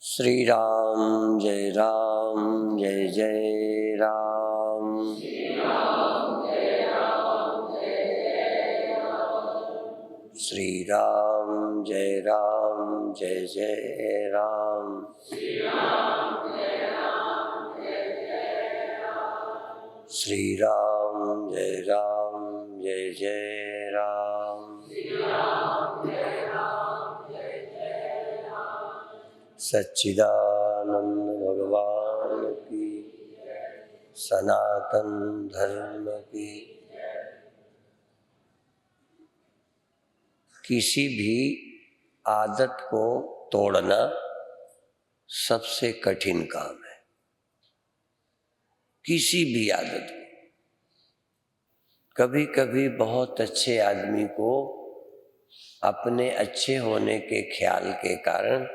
श्री राम जय जय राम। श्री राम जय जय राम। श्री राम जय जय राम। सच्चिदानंद भगवान की, सनातन धर्म की। किसी भी आदत को तोड़ना सबसे कठिन काम है। किसी भी आदत को। कभी कभी बहुत अच्छे आदमी को अपने अच्छे होने के ख्याल के कारण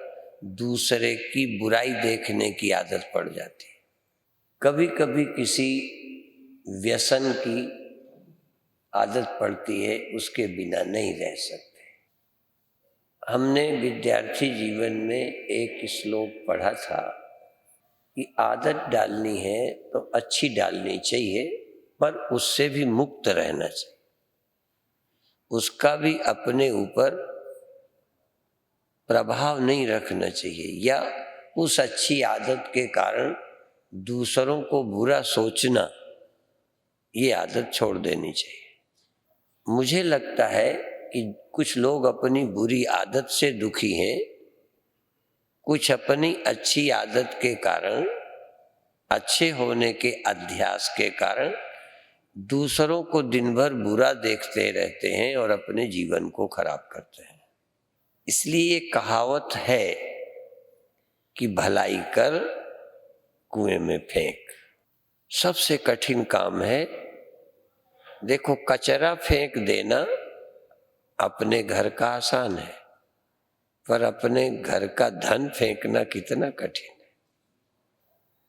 दूसरे की बुराई देखने की आदत पड़ जाती है। कभी कभी किसी व्यसन की आदत पड़ती है, उसके बिना नहीं रह सकते। हमने विद्यार्थी जीवन में एक श्लोक पढ़ा था कि आदत डालनी है तो अच्छी डालनी चाहिए, पर उससे भी मुक्त रहना चाहिए। उसका भी अपने ऊपर प्रभाव नहीं रखना चाहिए, या उस अच्छी आदत के कारण दूसरों को बुरा सोचना, ये आदत छोड़ देनी चाहिए। मुझे लगता है कि कुछ लोग अपनी बुरी आदत से दुखी हैं, कुछ अपनी अच्छी आदत के कारण, अच्छे होने के अध्यास के कारण दूसरों को दिन भर बुरा देखते रहते हैं और अपने जीवन को खराब करते हैं। इसलिए कहावत है कि भलाई कर कुएं में फेंक। सबसे कठिन काम है। देखो, कचरा फेंक देना अपने घर का आसान है, पर अपने घर का धन फेंकना कितना कठिन है।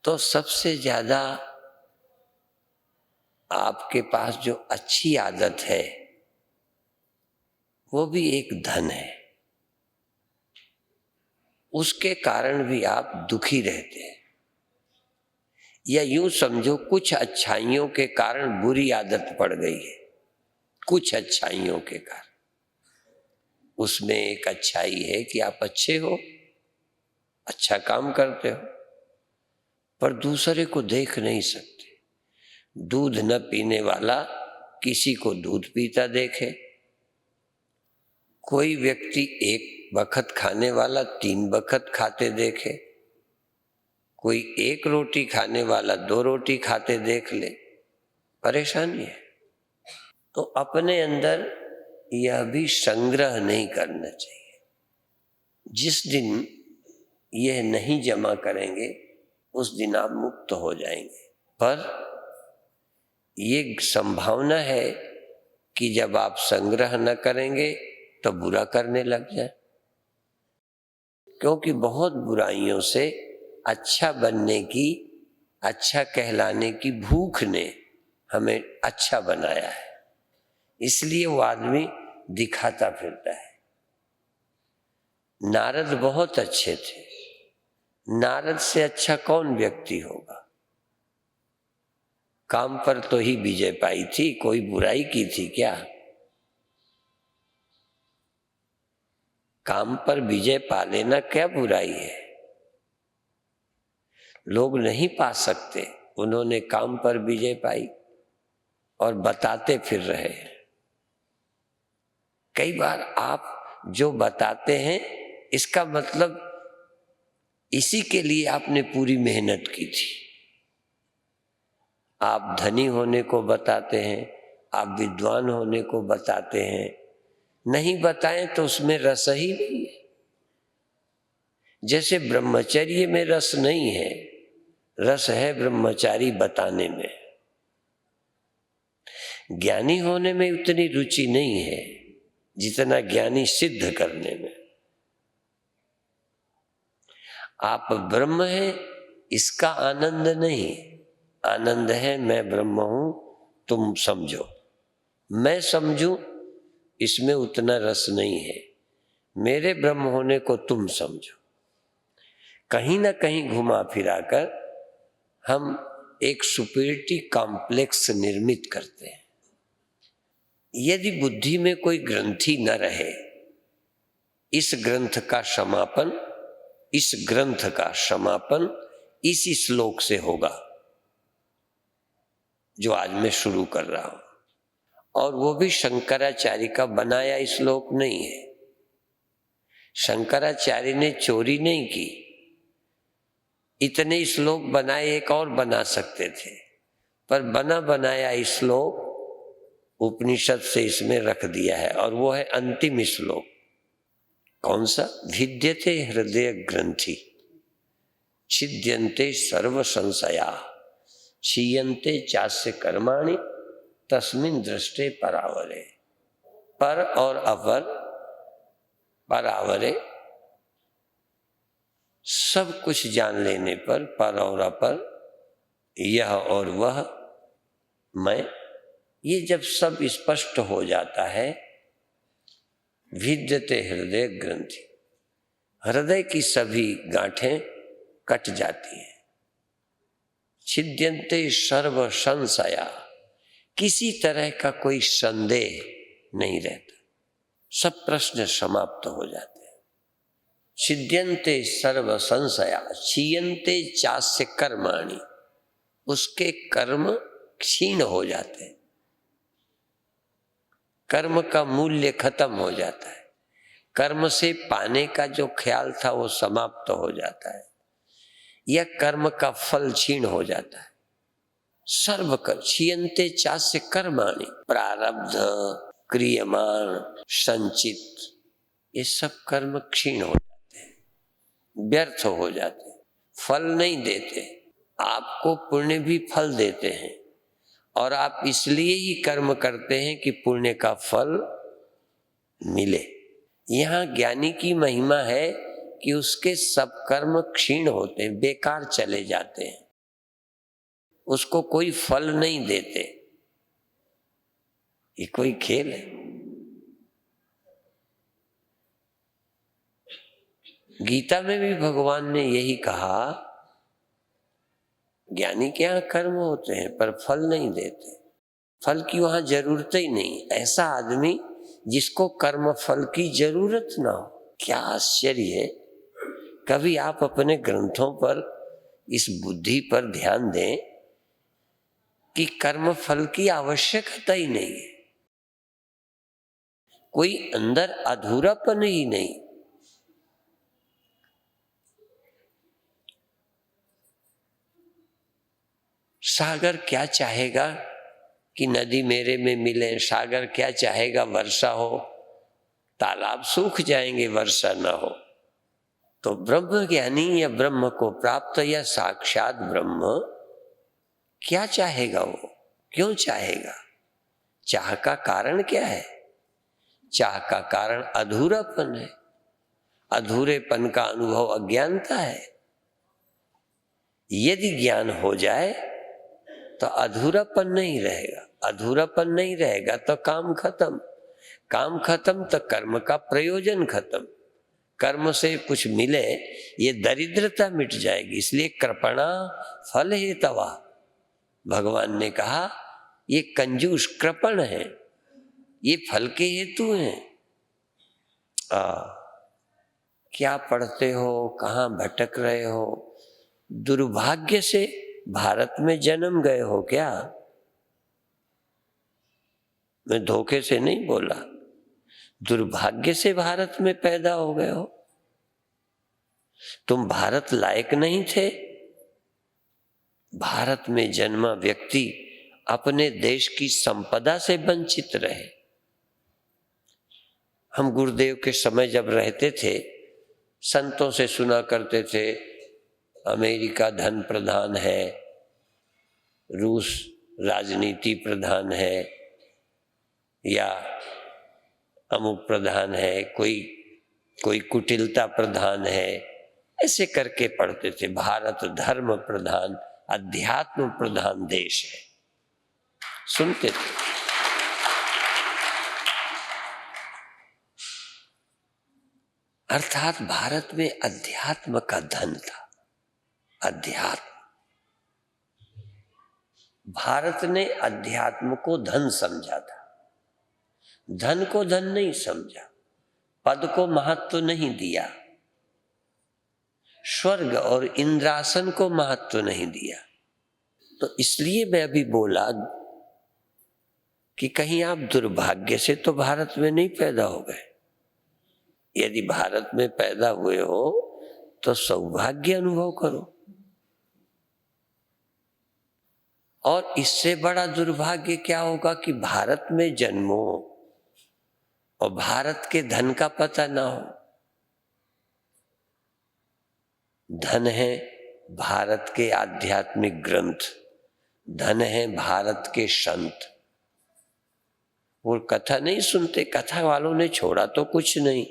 तो सबसे ज्यादा आपके पास जो अच्छी आदत है वो भी एक धन है, उसके कारण भी आप दुखी रहते हैं। या यूं समझो, कुछ अच्छाइयों के कारण बुरी आदत पड़ गई है। कुछ अच्छाइयों के कारण। उसमें एक अच्छाई है कि आप अच्छे हो, अच्छा काम करते हो, पर दूसरे को देख नहीं सकते। दूध न पीने वाला किसी को दूध पीता देखे, कोई व्यक्ति एक वक्त खाने वाला 3 वक्त खाते देखे, कोई एक रोटी खाने वाला 2 रोटी खाते देख ले, परेशानी है। तो अपने अंदर यह भी संग्रह नहीं करना चाहिए। जिस दिन यह नहीं जमा करेंगे उस दिन आप मुक्त हो जाएंगे। पर ये संभावना है कि जब आप संग्रह न करेंगे तो बुरा करने लग जाए, क्योंकि बहुत बुराइयों से अच्छा बनने की, अच्छा कहलाने की भूख ने हमें अच्छा बनाया है। इसलिए वो आदमी दिखाता फिरता है। नारद बहुत अच्छे थे। नारद से अच्छा कौन व्यक्ति होगा। काम पर तो ही विजय पाई थी, कोई बुराई की थी क्या। काम पर विजय पा लेना क्या बुराई है। लोग नहीं पा सकते, उन्होंने काम पर विजय पाई और बताते फिर रहे। कई बार आप जो बताते हैं इसका मतलब इसी के लिए आपने पूरी मेहनत की थी। आप धनी होने को बताते हैं, आप विद्वान होने को बताते हैं, नहीं बताएं तो उसमें रस ही नहीं है। जैसे ब्रह्मचर्य में रस नहीं है, रस है ब्रह्मचारी बताने में। ज्ञानी होने में उतनी रुचि नहीं है जितना ज्ञानी सिद्ध करने में। आप ब्रह्म हैं, इसका आनंद नहीं, आनंद है मैं ब्रह्म हूं, तुम समझो। मैं समझूं, इसमें उतना रस नहीं है। मेरे ब्रह्म होने को तुम समझो। कहीं ना कहीं घुमा फिराकर हम एक सुपीरियरिटी कॉम्प्लेक्स निर्मित करते हैं। यदि बुद्धि में कोई ग्रंथि न रहे, इस ग्रंथ का समापन इसी श्लोक से होगा जो आज मैं शुरू कर रहा हूं। और वो भी शंकराचार्य का बनाया श्लोक नहीं है। शंकराचार्य ने चोरी नहीं की। इतने श्लोक बनाए, एक और बना सकते थे, पर बना बनाया श्लोक उपनिषद से इसमें रख दिया है, और वो है अंतिम श्लोक। कौन सा? भिद्यते हृदय ग्रंथि छिद्यन्ते सर्व संशया क्षीयन्ते चास्य कर्माणि तस्मिन् दृष्टे परावरे। पर और अपर, परावरे, सब कुछ जान लेने पर, पर और अपर, यह और वह, मैं, ये जब सब स्पष्ट हो जाता है, भिद्यते हृदय ग्रंथि, हृदय की सभी गांठें कट जाती हैं। छिद्यन्ते सर्व संशया, किसी तरह का कोई संदेह नहीं रहता, सब प्रश्न समाप्त हो जाते हैं। छिद्यन्ते सर्व संशया क्षीयन्ते चास्य कर्माणि, उसके कर्म क्षीण हो जाते हैं, कर्म का मूल्य खत्म हो जाता है, कर्म से पाने का जो ख्याल था वो समाप्त हो जाता है, या कर्म का फल क्षीण हो जाता है। सर्व कर क्षीयन्ते चास्य कर्माणि, प्रारब्ध, क्रियमाण, संचित, ये सब कर्म क्षीण हो जाते हैं, व्यर्थ हो जाते हैं, फल नहीं देते। आपको पुण्य भी फल देते हैं, और आप इसलिए ही कर्म करते हैं कि पुण्य का फल मिले। यहाँ ज्ञानी की महिमा है कि उसके सब कर्म क्षीण होते हैं, बेकार चले जाते हैं, उसको कोई फल नहीं देते। ये कोई खेल है? गीता में भी भगवान ने यही कहा, ज्ञानी के यहाँ कर्म होते हैं पर फल नहीं देते, फल की वहां जरूरत ही नहीं। ऐसा आदमी जिसको कर्म फल की जरूरत ना हो। क्या आश्चर्य है! कभी आप अपने ग्रंथों पर इस बुद्धि पर ध्यान दें कि कर्म फल की आवश्यकता ही नहीं है, कोई अंदर अधूरापन ही नहीं। सागर क्या चाहेगा कि नदी मेरे में मिले? सागर क्या चाहेगा वर्षा हो? तालाब सूख जाएंगे वर्षा न हो। तो ब्रह्म ज्ञानी या ब्रह्म को प्राप्त या साक्षात ब्रह्म क्या चाहेगा? वो क्यों चाहेगा? चाह का कारण क्या है? चाह का कारण अधूरापन है। अधूरेपन का अनुभव अज्ञानता है। यदि ज्ञान हो जाए तो अधूरापन नहीं रहेगा। अधूरापन नहीं रहेगा तो काम खत्म। काम खत्म तो कर्म का प्रयोजन खत्म। कर्म से कुछ मिले ये दरिद्रता मिट जाएगी। इसलिए कृपणा फल हेतवा, भगवान ने कहा ये कंजूस कृपण है, ये फल के हेतु हैं। क्या पढ़ते हो? कहाँ भटक रहे हो? दुर्भाग्य से भारत में जन्म गए हो क्या? मैं धोखे से नहीं बोला, दुर्भाग्य से भारत में पैदा हो गए हो। तुम भारत लायक नहीं थे। भारत में जन्मा व्यक्ति अपने देश की संपदा से वंचित रहे। हम गुरुदेव के समय जब रहते थे, संतों से सुना करते थे अमेरिका धन प्रधान है, रूस राजनीति प्रधान है, या अमुक प्रधान है, कोई कुटिलता प्रधान है, ऐसे करके पढ़ते थे। भारत धर्म प्रधान, अध्यात्म प्रधान देश है, सुनते थे। अर्थात भारत में अध्यात्म का धन था। अध्यात्म, भारत ने अध्यात्म को धन समझा था, धन को धन नहीं समझा, पद को महत्व नहीं दिया, स्वर्ग और इंद्रासन को महत्व नहीं दिया। तो इसलिए मैं अभी बोला कि कहीं आप दुर्भाग्य से तो भारत में नहीं पैदा हो गए। यदि भारत में पैदा हुए हो तो सौभाग्य अनुभव करो, और इससे बड़ा दुर्भाग्य क्या होगा कि भारत में जन्मो और भारत के धन का पता ना हो। धन है भारत के आध्यात्मिक ग्रंथ, धन है भारत के संत। वो कथा नहीं सुनते, कथा वालों ने छोड़ा तो कुछ नहीं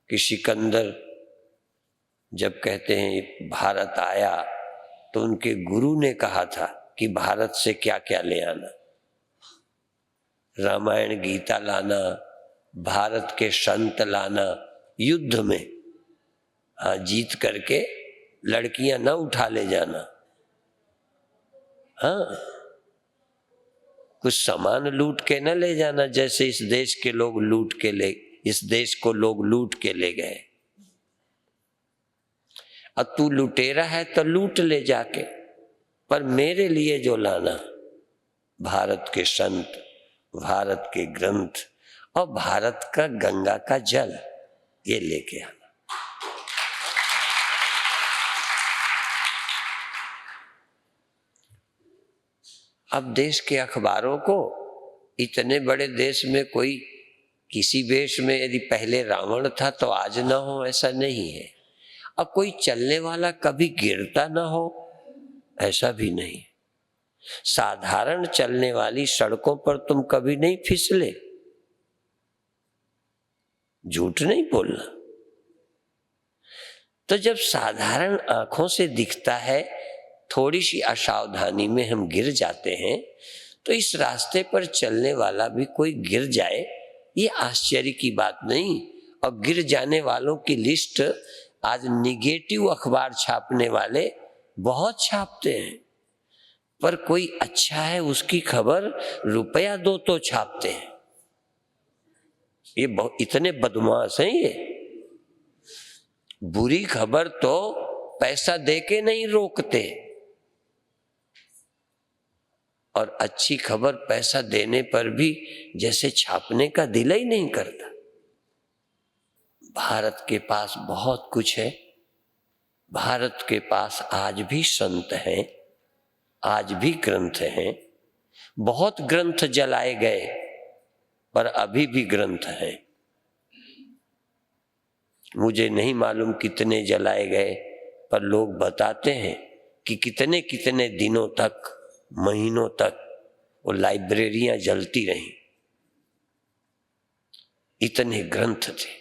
कि सिकंदर जब कहते हैं भारत आया तो उनके गुरु ने कहा था कि भारत से क्या क्या ले आना, रामायण गीता लाना, भारत के संत लाना, युद्ध में हाँ जीत करके लड़कियां न उठा ले जाना, हाँ कुछ सामान लूट के न ले जाना, जैसे इस देश के लोग लूट के ले, इस देश को लोग लूट के ले गए। अब तू लुटेरा है तो लूट ले जाके, पर मेरे लिए जो लाना, भारत के संत, भारत के ग्रंथ और भारत का गंगा का जल, ये लेके आना। अब देश के अखबारों को, इतने बड़े देश में कोई किसी वेश में यदि पहले रावण था तो आज ना हो, ऐसा नहीं है। अब कोई चलने वाला कभी गिरता ना हो, ऐसा भी नहीं। साधारण चलने वाली सड़कों पर तुम कभी नहीं फिसले, झूठ नहीं बोलना। तो जब साधारण आंखों से दिखता है, थोड़ी सी असावधानी में हम गिर जाते हैं, तो इस रास्ते पर चलने वाला भी कोई गिर जाए, ये आश्चर्य की बात नहीं। और गिर जाने वालों की लिस्ट आज निगेटिव अखबार छापने वाले बहुत छापते हैं, पर कोई अच्छा है उसकी खबर रुपया दो तो छापते हैं। ये बहुत इतने बदमाश हैं ये। बुरी खबर तो पैसा देके नहीं रोकते, और अच्छी खबर पैसा देने पर भी जैसे छापने का दिल ही नहीं करता। भारत के पास बहुत कुछ है। भारत के पास आज भी संत हैं, आज भी ग्रंथ हैं। बहुत ग्रंथ जलाए गए पर अभी भी ग्रंथ हैं। मुझे नहीं मालूम कितने जलाए गए, पर लोग बताते हैं कि कितने कितने दिनों तक, महीनों तक वो लाइब्रेरियां जलती रहीं। इतने ग्रंथ थे।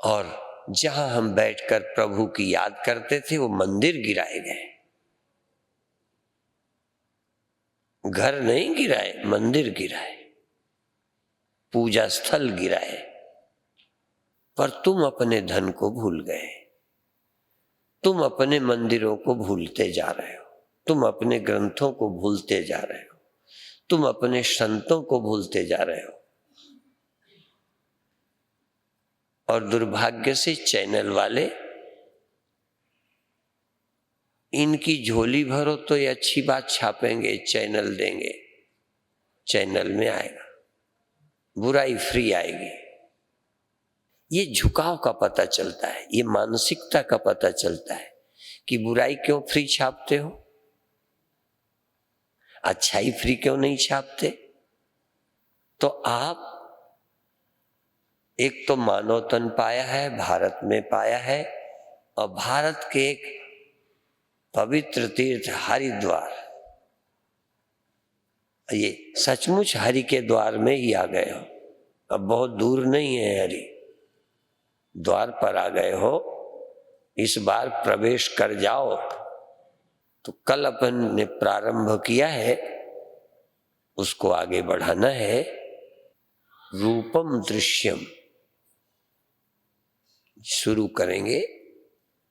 और जहां हम बैठकर प्रभु की याद करते थे वो मंदिर गिराए गए। घर नहीं गिराए, मंदिर गिराए, पूजा स्थल गिराए। पर तुम अपने धन को भूल गए, तुम अपने मंदिरों को भूलते जा रहे हो, तुम अपने ग्रंथों को भूलते जा रहे हो, तुम अपने संतों को भूलते जा रहे हो। और दुर्भाग्य से चैनल वाले, इनकी झोली भरो तो ये अच्छी बात छापेंगे, चैनल देंगे, चैनल में आएगा, बुराई फ्री आएगी। ये झुकाव का पता चलता है, ये मानसिकता का पता चलता है कि बुराई क्यों फ्री छापते हो, अच्छाई फ्री क्यों नहीं छापते। तो आप एक तो मानव तन पाया है, भारत में पाया है, और भारत के एक पवित्र तीर्थ हरिद्वार, ये सचमुच हरि के द्वार में ही आ गए हो। अब बहुत दूर नहीं है, हरि द्वार पर आ गए हो, इस बार प्रवेश कर जाओ। तो कल अपन ने प्रारंभ किया है, उसको आगे बढ़ाना है। रूपम दृश्यम शुरू करेंगे।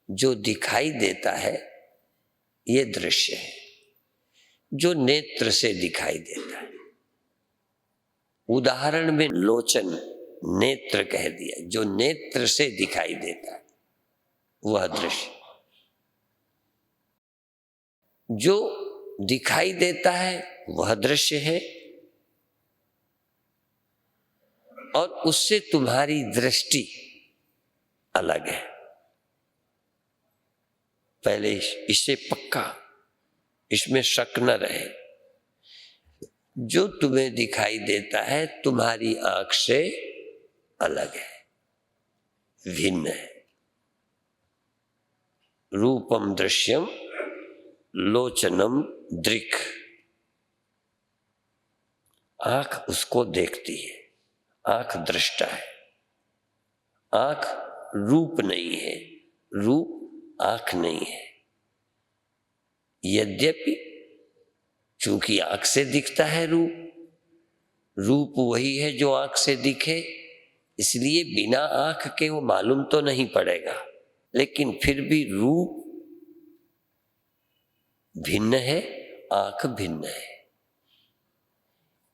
जो दिखाई देता है ये दृश्य है, जो नेत्र से दिखाई देता है। उदाहरण में लोचन नेत्र कह दिया, जो नेत्र से दिखाई देता है वह दृश्य। जो दिखाई देता है वह दृश्य है और उससे तुम्हारी दृष्टि अलग है। पहले इससे पक्का, इसमें शक न रहे। जो तुम्हें दिखाई देता है तुम्हारी आंख से अलग है, भिन्न है। रूपम दृश्यम लोचनम दृक्। आंख उसको देखती है, आंख दृष्टा है। आंख रूप नहीं है, रूप आंख नहीं है। यद्यपि चूंकि आंख से दिखता है रूप वही है जो आंख से दिखे, इसलिए बिना आंख के वो मालूम तो नहीं पड़ेगा, लेकिन फिर भी रूप भिन्न है, आंख भिन्न है।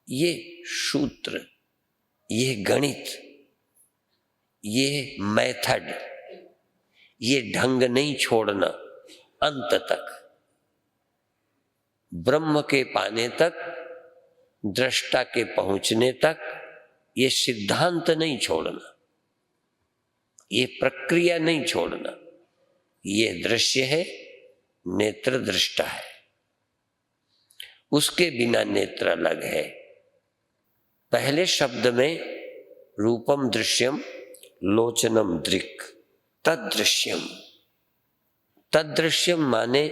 ये सूत्र, ये गणित, ये मेथड, ये ढंग नहीं छोड़ना अंत तक, ब्रह्म के पाने तक, दृष्टा के पहुंचने तक। ये सिद्धांत नहीं छोड़ना, ये प्रक्रिया नहीं छोड़ना। ये दृश्य है, नेत्र दृष्टा है, उसके बिना नेत्र अलग है। पहले शब्द में रूपम दृश्यम लोचनम दृक् तदृश्यम। तदृश्यम माने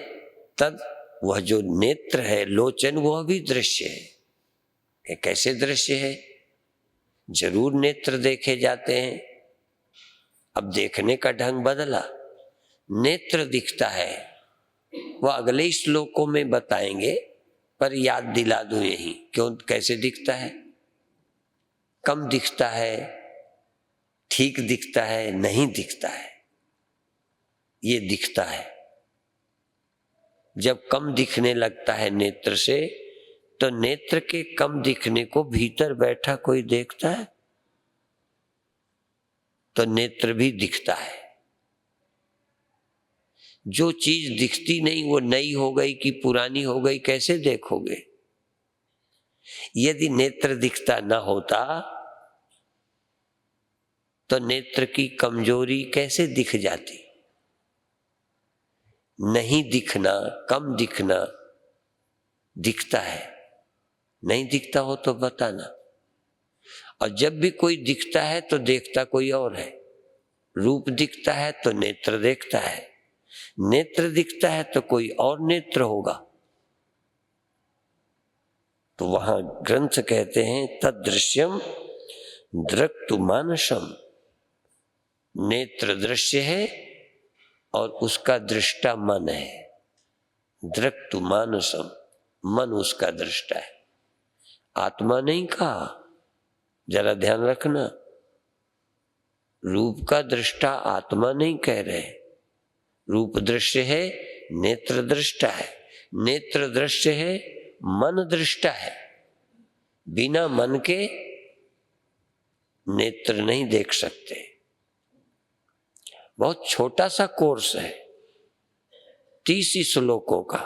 तद, वह जो नेत्र है, लोचन, वह भी दृश्य है। कैसे दृश्य है? जरूर नेत्र देखे जाते हैं, अब देखने का ढंग बदला। नेत्र दिखता है, वह अगले श्लोकों में बताएंगे, पर याद दिला दूं यही। क्यों, कैसे दिखता है? कम दिखता है, ठीक दिखता है, नहीं दिखता है। ये दिखता है। जब कम दिखने लगता है नेत्र से, तो नेत्र के कम दिखने को भीतर बैठा कोई देखता है, तो नेत्र भी दिखता है। जो चीज दिखती नहीं वो नई हो गई कि पुरानी हो गई, कैसे देखोगे? यदि नेत्र दिखता न होता तो नेत्र की कमजोरी कैसे दिख जाती? नहीं दिखना, कम दिखना, दिखता है। नहीं दिखता हो तो बताना। और जब भी कोई दिखता है तो देखता कोई और है। रूप दिखता है तो नेत्र देखता है, नेत्र दिखता है तो कोई और नेत्र होगा। तो वहां ग्रंथ कहते हैं तदृश्यम दृक्तु मानसम। नेत्र दृश्य है और उसका दृष्टा मन है। दृक्तु मानसम, मन उसका दृष्टा है, आत्मा नहीं कहा। जरा ध्यान रखना, रूप का दृष्टा आत्मा नहीं कह रहे। रूप दृश्य है, नेत्र दृष्टा है। नेत्र दृश्य है, मन दृष्टा है। बिना मन के नेत्र नहीं देख सकते। बहुत छोटा सा कोर्स है, 30 ही श्लोकों का,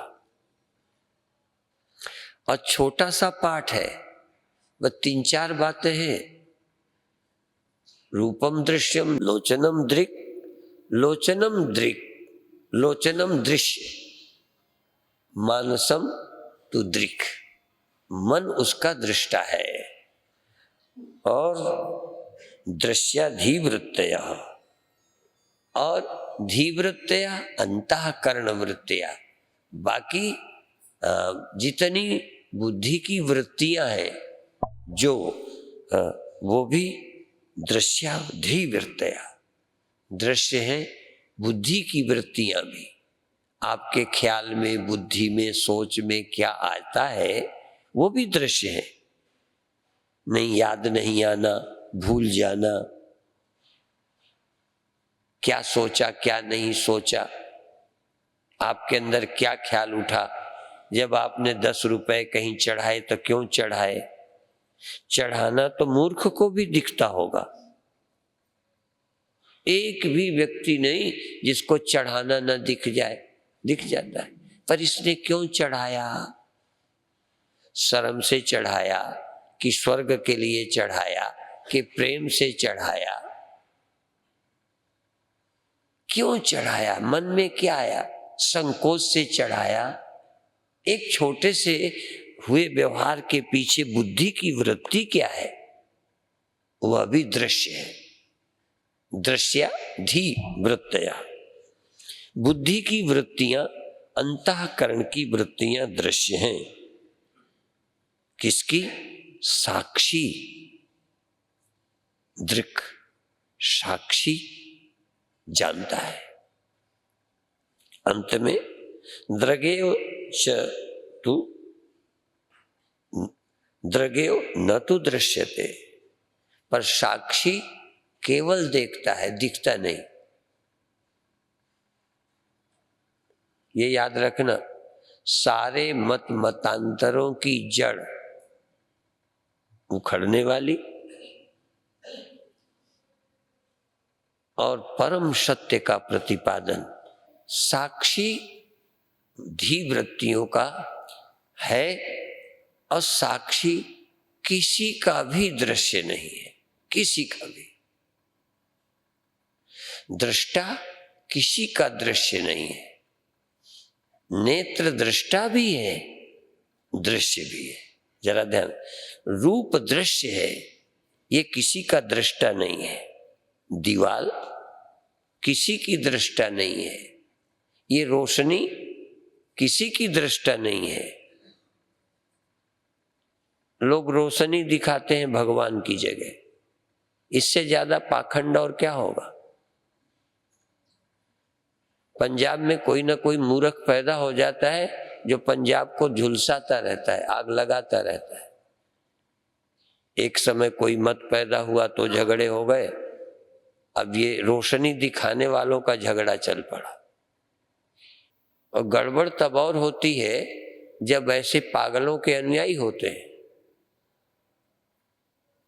और छोटा सा पाठ है, वह 3-4 बातें हैं। रूपम दृश्यम लोचनम दृक्, लोचनम दृक्, लोचनम दृश्य, मानसम तु दृक्। मन उसका दृष्टा है। और दृश्याधिवृत्तया, और धीवृत्तया अंतःकरण वृत्तियां। बाकी जितनी बुद्धि की वृत्तियां हैं जो वो भी दृश्याधिवृत्तया, दृश्य है। बुद्धि की वृत्तियां भी, आपके ख्याल में, बुद्धि में, सोच में क्या आता है वो भी दृश्य है। नहीं याद नहीं आना, भूल जाना, क्या सोचा क्या नहीं सोचा, आपके अंदर क्या ख्याल उठा जब आपने 10 रुपए कहीं चढ़ाए तो क्यों चढ़ाए। चढ़ाना तो मूर्ख को भी दिखता होगा, एक भी व्यक्ति नहीं जिसको चढ़ाना न दिख जाए, दिख जाता है। पर इसने क्यों चढ़ाया? शर्म से चढ़ाया कि स्वर्ग के लिए चढ़ाया कि प्रेम से चढ़ाया? क्यों चढ़ाया? मन में क्या आया? संकोच से चढ़ाया? एक छोटे से हुए व्यवहार के पीछे बुद्धि की वृत्ति क्या है? वह भी दृश्य है। दृश्या धी वृत्तया, बुद्धि की वृत्तियां, अंतःकरण की वृत्तियां दृश्य हैं। किसकी? साक्षी दृक्, साक्षी जानता है। अंत में दृगेव च तु दृगेव न तु दृश्यते, पर साक्षी केवल देखता है, दिखता नहीं। ये याद रखना, सारे मत मतांतरों की जड़ उखड़ने वाली और परम सत्य का प्रतिपादन साक्षी धीवृत्तियों का है, और साक्षी किसी का भी दृश्य नहीं है, किसी का भी। दृष्टा किसी का दृश्य नहीं है, नेत्र दृष्टा भी है, दृश्य भी है। जरा ध्यान, रूप दृश्य है, ये किसी का दृष्टा नहीं है। दीवाल किसी की दृष्टा नहीं है, ये रोशनी किसी की दृष्टा नहीं है। लोग रोशनी दिखाते हैं भगवान की जगह, इससे ज्यादा पाखंड और क्या होगा। पंजाब में कोई ना कोई मूर्ख पैदा हो जाता है जो पंजाब को झुलसाता रहता है, आग लगाता रहता है। एक समय कोई मत पैदा हुआ तो झगड़े हो गए, अब ये रोशनी दिखाने वालों का झगड़ा चल पड़ा। और गड़बड़ तब और होती है जब ऐसे पागलों के अनुयायी होते हैं।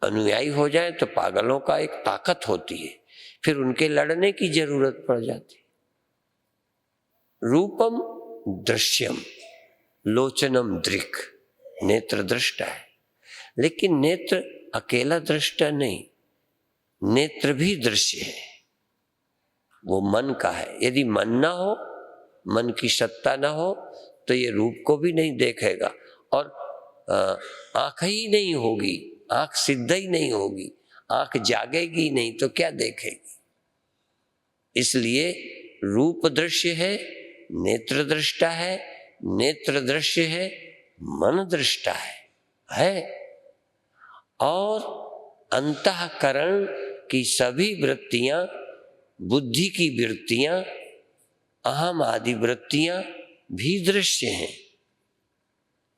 अनुयायी हो जाए तो पागलों का एक ताकत होती है, फिर उनके लड़ने की जरूरत पड़ जाती है। रूपम दृश्यम लोचनम दृक्, नेत्र दृष्टा है, लेकिन नेत्र अकेला दृष्टा नहीं, नेत्र भी दृश्य है। वो मन का है। यदि मन ना हो, मन की सत्ता ना हो, तो ये रूप को भी नहीं देखेगा, और आंख ही नहीं होगी, आंख सिद्ध ही नहीं होगी, आंख जागेगी नहीं तो क्या देखेगी। इसलिए रूप दृश्य है, नेत्र दृष्टा है, नेत्र दृश्य है, मन दृष्टा है। और अंतःकरण की सभी वृत्तियां, बुद्धि की वृत्तियां, अहम आदि वृत्तियां भी दृश्य हैं।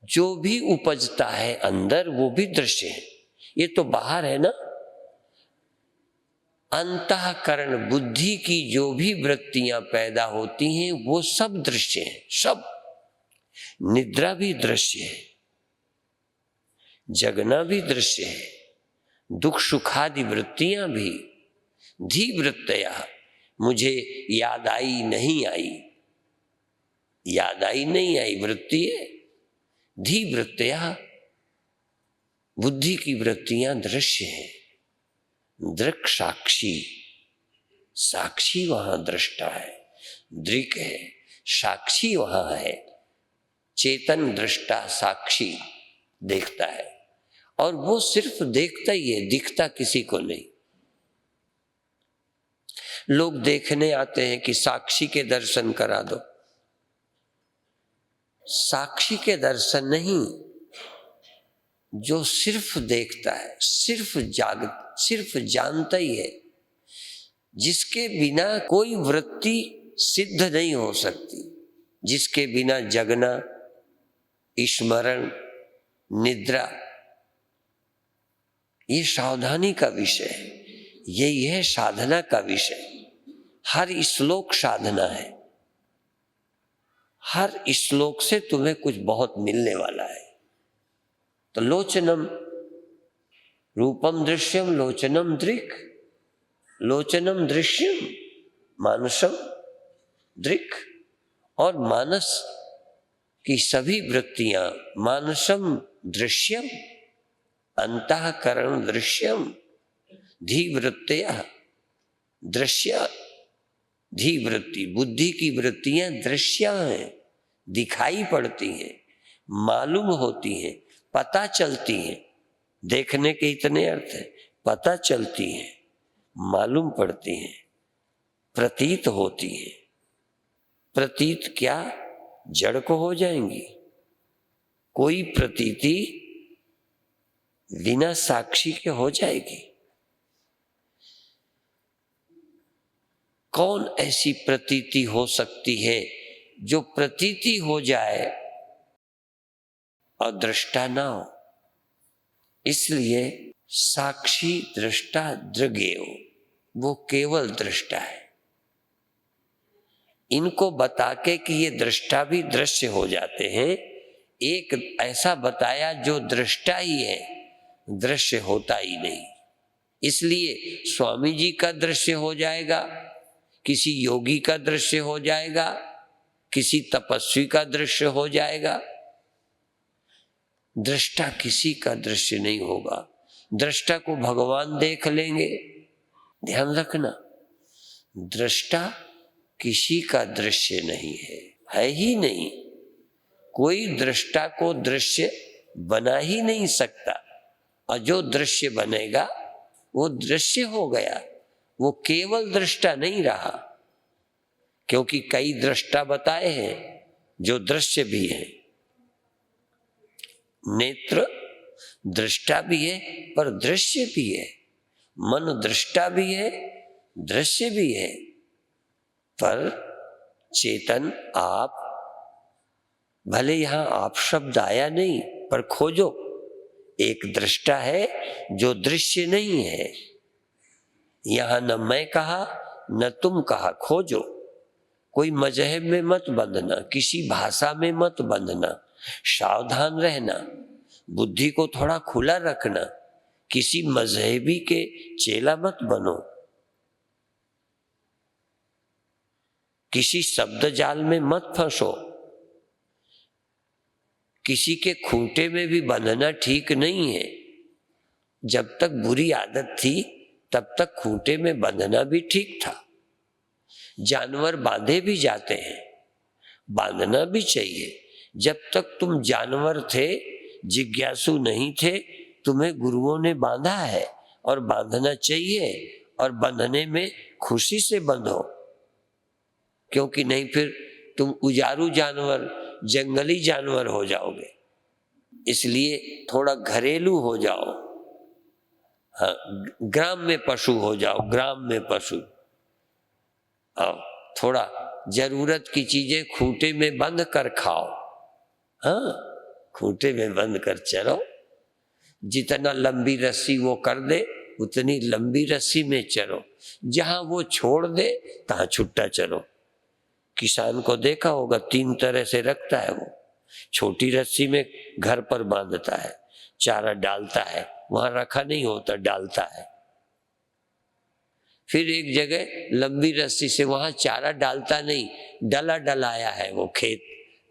जो भी उपजता है अंदर वो भी दृश्य है। ये तो बाहर है ना। अंतःकरण बुद्धि की जो भी वृत्तियां पैदा होती हैं वो सब दृश्य हैं, सब। निद्रा भी दृश्य है, जगना भी दृश्य है, दुख सुखादि वृत्तियां भी। धी वृत्तया, मुझे याद आई नहीं आई, याद आई नहीं आई वृत्ति है। धी वृत्तया, बुद्धि की वृत्तियां दृश्य है। दृक् साक्षी, साक्षी वहां दृष्टा है, दृक् है, साक्षी वहां है। चेतन दृष्टा साक्षी देखता है, और वो सिर्फ देखता ही है, दिखता किसी को नहीं। लोग देखने आते हैं कि साक्षी के दर्शन करा दो। साक्षी के दर्शन नहीं, जो सिर्फ देखता है, सिर्फ जानता ही है, जिसके बिना कोई वृत्ति सिद्ध नहीं हो सकती, जिसके बिना जगना, स्मरण, निद्रा ये सावधानी का विषय है, यही है साधना का विषय। हर श्लोक साधना है, हर श्लोक से तुम्हें कुछ बहुत मिलने वाला है। तो लोचनम रूपम दृश्यम लोचनम दृक्, लोचनम दृश्यम मानसम दृक्। और मानस की सभी वृत्तियां, मानसम दृश्यम अंतःकरण दृश्यम धीवृत्तया, दृश्य धीवृत्ति बुद्धि की वृत्तियां दृश्य हैं, दिखाई पड़ती हैं, मालूम होती हैं, पता चलती हैं। देखने के इतने अर्थ हैं, पता चलती हैं, मालूम पड़ती हैं, प्रतीत होती हैं। प्रतीत क्या जड़ को हो जाएंगी? कोई प्रतीति बिना साक्षी के हो जाएगी? कौन ऐसी प्रतीति हो सकती है जो प्रतीति हो जाए और दृष्टा ना हो? इसलिए साक्षी दृष्टा दृगेव, वो केवल दृष्टा है। इनको बता के कि ये दृष्टा भी दृश्य हो जाते हैं, एक ऐसा बताया जो दृष्टा ही है, दृश्य होता ही नहीं। इसलिए स्वामी जी का दृश्य हो जाएगा, किसी योगी का दृश्य हो जाएगा, किसी तपस्वी का दृश्य हो जाएगा, दृष्टा किसी का दृश्य नहीं होगा। दृष्टा को भगवान देख लेंगे। ध्यान रखना, दृष्टा किसी का दृश्य नहीं है ही नहीं। कोई दृष्टा को दृश्य बना ही नहीं सकता, और जो दृश्य बनेगा वो दृश्य हो गया, वो केवल दृष्टा नहीं रहा। क्योंकि कई दृष्टा बताए हैं जो दृश्य भी है। नेत्र दृष्टा भी है पर दृश्य भी है, मन दृष्टा भी है दृश्य भी है। पर चेतन आप, भले यहां आप शब्द आया नहीं, पर खोजो, एक दृष्टा है जो दृश्य नहीं है। यहां न मैं कहा न तुम कहा, खोजो। कोई मजहब में मत बंधना, किसी भाषा में मत बंधना, सावधान रहना, बुद्धि को थोड़ा खुला रखना, किसी मजहबी के चेला मत बनो, किसी शब्द जाल में मत फंसो, किसी के खूंटे में भी बंधना ठीक नहीं है। जब तक बुरी आदत थी तब तक खूंटे में बंधना भी ठीक था। जानवर बांधे भी जाते हैं, बांधना भी चाहिए। जब तक तुम जानवर थे, जिज्ञासु नहीं थे, तुम्हें गुरुओं ने बांधा है और बांधना चाहिए, और बंधने में खुशी से बंधो। क्योंकि नहीं फिर तुम उजारू जानवर, जंगली जानवर हो जाओगे। इसलिए थोड़ा घरेलू हो जाओ, हाँ, ग्राम में पशु हो जाओ, ग्राम में पशु। थोड़ा जरूरत की चीजें खूंटे में बंद कर खाओ, हाँ, खूंटे में बंद कर चलो। जितना लंबी रस्सी वो कर दे उतनी लंबी रस्सी में चलो, जहां वो छोड़ दे तहां छुट्टा चलो। किसान को देखा होगा, 3 तरह से रखता है वो। छोटी रस्सी में घर पर बांधता है, चारा डालता है, वहां रखा नहीं होता, डालता है। फिर एक जगह लंबी रस्सी से वहां चारा डालता नहीं, डला डलाया है वो खेत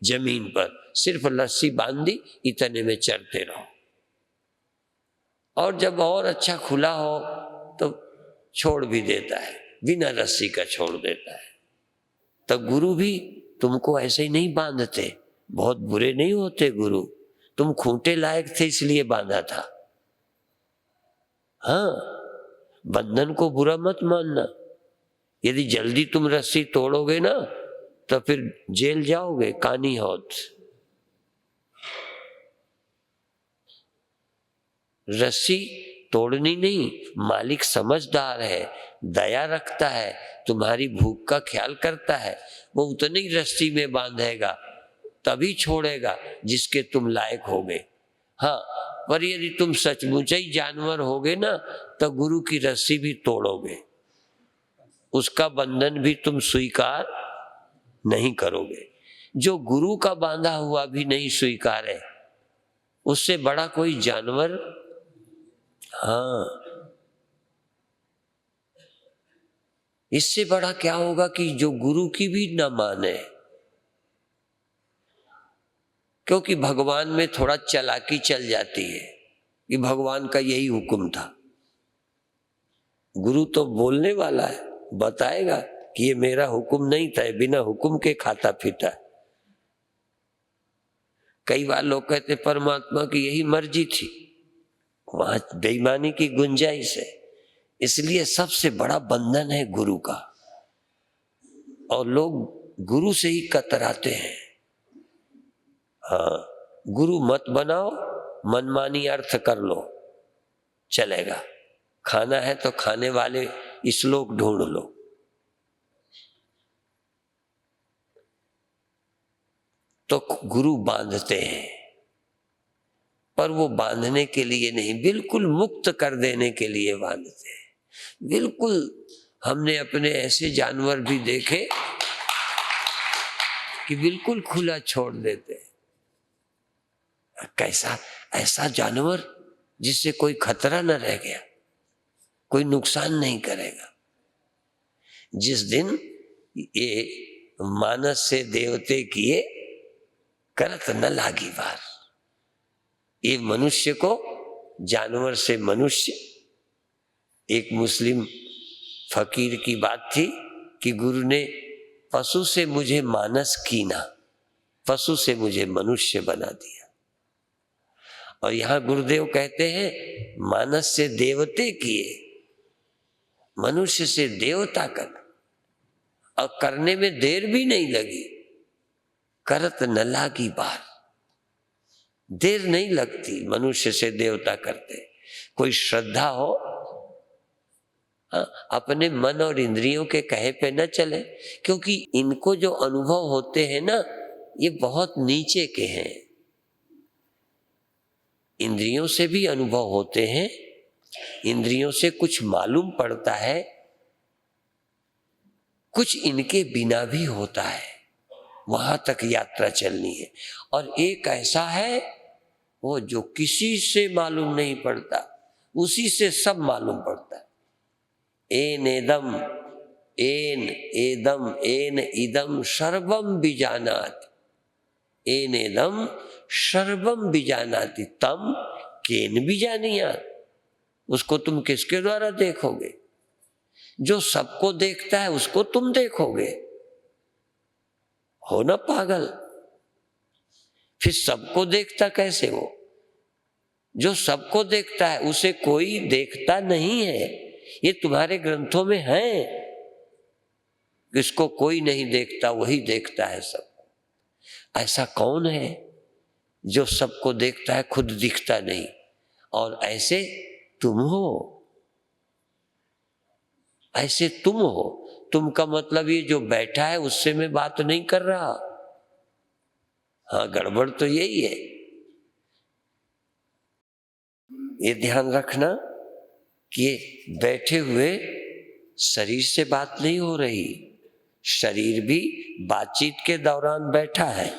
जमीन पर, सिर्फ रस्सी बांधी, इतने में चरते रहो। और जब और अच्छा खुला हो तो छोड़ भी देता है, बिना रस्सी का छोड़ देता है। तो गुरु भी तुमको ऐसे ही नहीं बांधते, बहुत बुरे नहीं होते गुरु। तुम खूंटे लायक थे इसलिए बांधा था। हाँ, बंधन को बुरा मत मानना। यदि जल्दी तुम रस्सी तोड़ोगे ना तो फिर जेल जाओगे, कानी हौत। रस्सी तोड़नी नहीं, मालिक समझदार है, दया रखता है, तुम्हारी भूख का ख्याल करता है। वो उतनी रस्सी में बांधेगा, तभी छोड़ेगा जिसके तुम लायक होगे। हाँ, पर यदि तुम सचमुच ही जानवर होगे ना तो गुरु की रस्सी भी तोड़ोगे, उसका बंधन भी तुम स्वीकार नहीं करोगे। जो गुरु का बांधा हुआ भी नहीं स्वीकार है, उससे बड़ा कोई जानवर, हाँ, इससे बड़ा क्या होगा कि जो गुरु की भी न माने। क्योंकि भगवान में थोड़ा चालाकी चल जाती है कि भगवान का यही हुक्म था। गुरु तो बोलने वाला है, बताएगा कि ये मेरा हुक्म नहीं था, बिना हुक्म के खाता पीता। कई बार लोग कहते परमात्मा की यही मर्जी थी, वहां बेईमानी की गुंजाइश है। इसलिए सबसे बड़ा बंधन है गुरु का, और लोग गुरु से ही कतराते हैं। हाँ, गुरु मत बनाओ, मनमानी अर्थ कर लो, चलेगा। खाना है तो खाने वाले श्लोक ढूंढ लो। तो गुरु बांधते हैं, पर वो बांधने के लिए नहीं, बिल्कुल मुक्त कर देने के लिए बांधते हैं। बिल्कुल, हमने अपने ऐसे जानवर भी देखे कि बिल्कुल खुला छोड़ देते हैं। कैसा ऐसा जानवर जिससे कोई खतरा न रह गया, कोई नुकसान नहीं करेगा। जिस दिन ये मानस से देवते किए करत न लागी बार, ये मनुष्य को जानवर से मनुष्य। एक मुस्लिम फकीर की बात थी कि गुरु ने पशु से मुझे मानस कीना, पशु से मुझे मनुष्य बना दिया। और यहां गुरुदेव कहते हैं मानस से देवते किए, मनुष्य से देवता कर, और करने में देर भी नहीं लगी। करत न लागी बार, देर नहीं लगती मनुष्य से देवता करते। कोई श्रद्धा हो, अपने मन और इंद्रियों के कहे पे न चले, क्योंकि इनको जो अनुभव होते हैं ना, ये बहुत नीचे के हैं। इंद्रियों से भी अनुभव होते हैं, इंद्रियों से कुछ मालूम पड़ता है, कुछ इनके बिना भी होता है। वहां तक यात्रा चलनी है। और एक ऐसा है वो जो किसी से मालूम नहीं पड़ता, उसी से सब मालूम पड़ता है। एन एदम एन एदम एन इदम सर्वम बीजानाति, एन एदम सर्वम बीजानाति तम केन बीजानियात। उसको तुम किसके द्वारा देखोगे? जो सबको देखता है उसको तुम देखोगे। हो ना पागल? फिर सबको देखता कैसे हो? जो सबको देखता है उसे कोई देखता नहीं है। ये तुम्हारे ग्रंथों में है, किसको कोई नहीं देखता, वही देखता है सबको। ऐसा कौन है जो सबको देखता है, खुद दिखता नहीं? और ऐसे तुम हो, ऐसे तुम हो। तुम का मतलब ये जो बैठा है उससे मैं बात नहीं कर रहा। हाँ, गड़बड़ तो यही है। ये ध्यान रखना कि बैठे हुए शरीर से बात नहीं हो रही, शरीर भी बातचीत के दौरान बैठा है।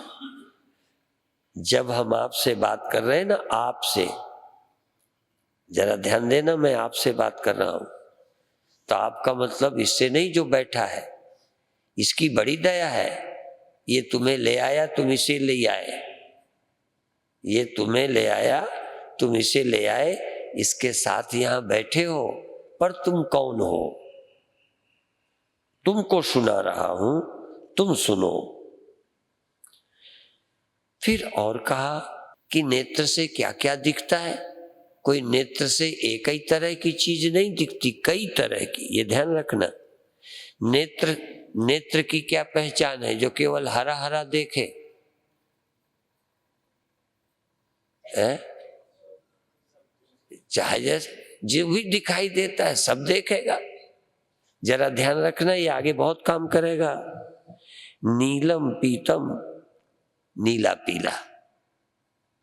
जब हम आपसे बात कर रहे हैं ना, आपसे, जरा ध्यान देना, मैं आपसे बात कर रहा हूं, तो आपका मतलब इससे नहीं जो बैठा है। इसकी बड़ी दया है, ये तुम्हें ले आया, तुम इसे ले आए। ये तुम्हें ले आया, तुम इसे ले आए, इसके साथ यहां बैठे हो। पर तुम कौन हो? तुमको सुना रहा हूं, तुम सुनो। फिर और कहा कि नेत्र से क्या क्या दिखता है। कोई नेत्र से एक ही तरह की चीज नहीं दिखती, कई तरह की। ये ध्यान रखना। नेत्र की क्या पहचान है? जो केवल हरा हरा देखे है? चाहे जैसे जो भी दिखाई देता है सब देखेगा। जरा ध्यान रखना, ये आगे बहुत काम करेगा। नीलम पीतम, नीला पीला,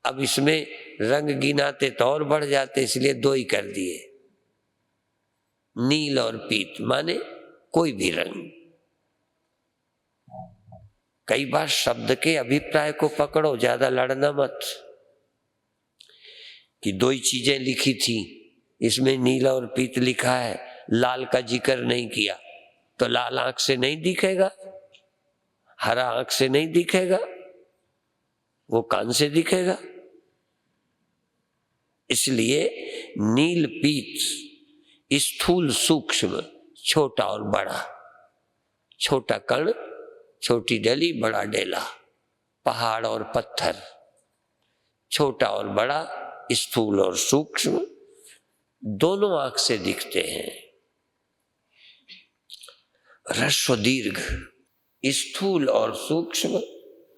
अब इसमें रंग गिनाते तो और बढ़ जाते, इसलिए 2 ही कर दिए। नील और पीत माने कोई भी रंग। कई बार शब्द के अभिप्राय को पकड़ो, ज्यादा लड़ना मत कि 2 ही चीजें लिखी थी, इसमें नीला और पीत लिखा है, लाल का जिक्र नहीं किया, तो लाल आंख से नहीं दिखेगा, हरा आंख से नहीं दिखेगा, वो कान से दिखेगा। इसलिए नील पीत स्थूल सूक्ष्म, छोटा और बड़ा, छोटा कण छोटी डली बड़ा डेला, पहाड़ और पत्थर, छोटा और बड़ा, स्थूल और सूक्ष्म, दोनों आंख से दिखते हैं। ह्रस्व दीर्घ, स्थूल और सूक्ष्म,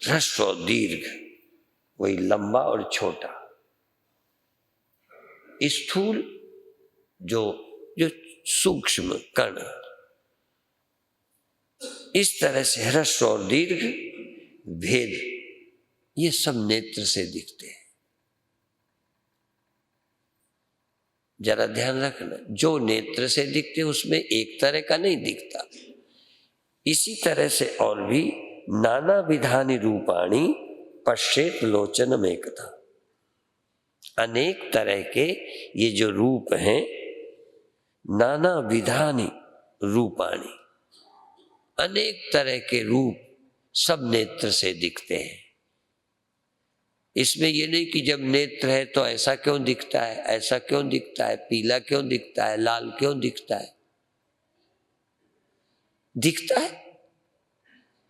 ह्रस्व दीर्घ, वही लंबा और छोटा। स्थूल जो सूक्ष्म कण, इस तरह से ह्रस्व और दीर्घ भेद, ये सब नेत्र से दिखते हैं। जरा ध्यान रखना, जो नेत्र से दिखते उसमें एक तरह का नहीं दिखता। इसी तरह से और भी नाना विधानि रूपाणी पश्येत लोचन में एकता, अनेक तरह के ये जो रूप हैं, नाना विधानि रूपाणी, अनेक तरह के रूप सब नेत्र से दिखते हैं। इसमें ये नहीं कि जब नेत्र है तो ऐसा क्यों दिखता है, ऐसा क्यों दिखता है, पीला क्यों दिखता है, लाल क्यों दिखता है। दिखता है,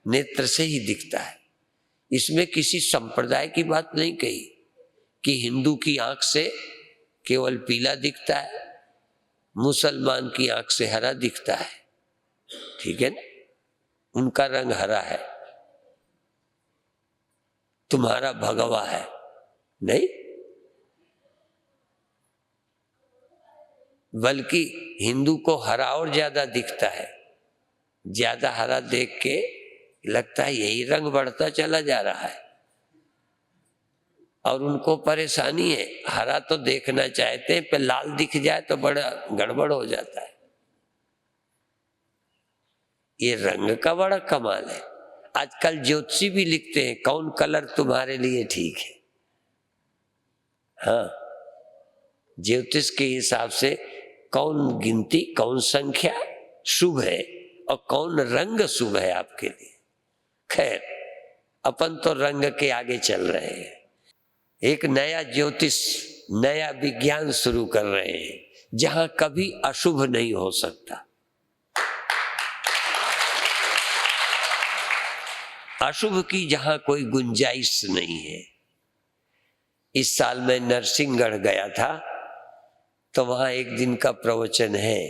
नेत्र से ही दिखता है। इसमें किसी संप्रदाय की बात नहीं कही कि हिंदू की आंख से केवल पीला दिखता है, मुसलमान की आंख से हरा दिखता है, ठीक है ना, उनका रंग हरा है, तुम्हारा भगवा है, नहीं। बल्कि हिंदू को हरा और ज्यादा दिखता है, ज्यादा हरा देख के लगता है यही रंग बढ़ता चला जा रहा है, और उनको परेशानी है, हरा तो देखना चाहते हैं, पर लाल दिख जाए तो बड़ा गड़बड़ हो जाता है। ये रंग का बड़ा कमाल है। आजकल ज्योतिषी भी लिखते हैं कौन कलर तुम्हारे लिए ठीक है। हाँ, ज्योतिष के हिसाब से कौन गिनती, कौन संख्या शुभ है और कौन रंग शुभ है आपके लिए। खैर, अपन तो रंग के आगे चल रहे हैं। एक नया ज्योतिष, नया विज्ञान शुरू कर रहे हैं जहां कभी अशुभ नहीं हो सकता। अशुभ की जहां कोई गुंजाइश नहीं है। इस साल मैं नरसिंहगढ़ गया था, तो वहां एक दिन का प्रवचन है,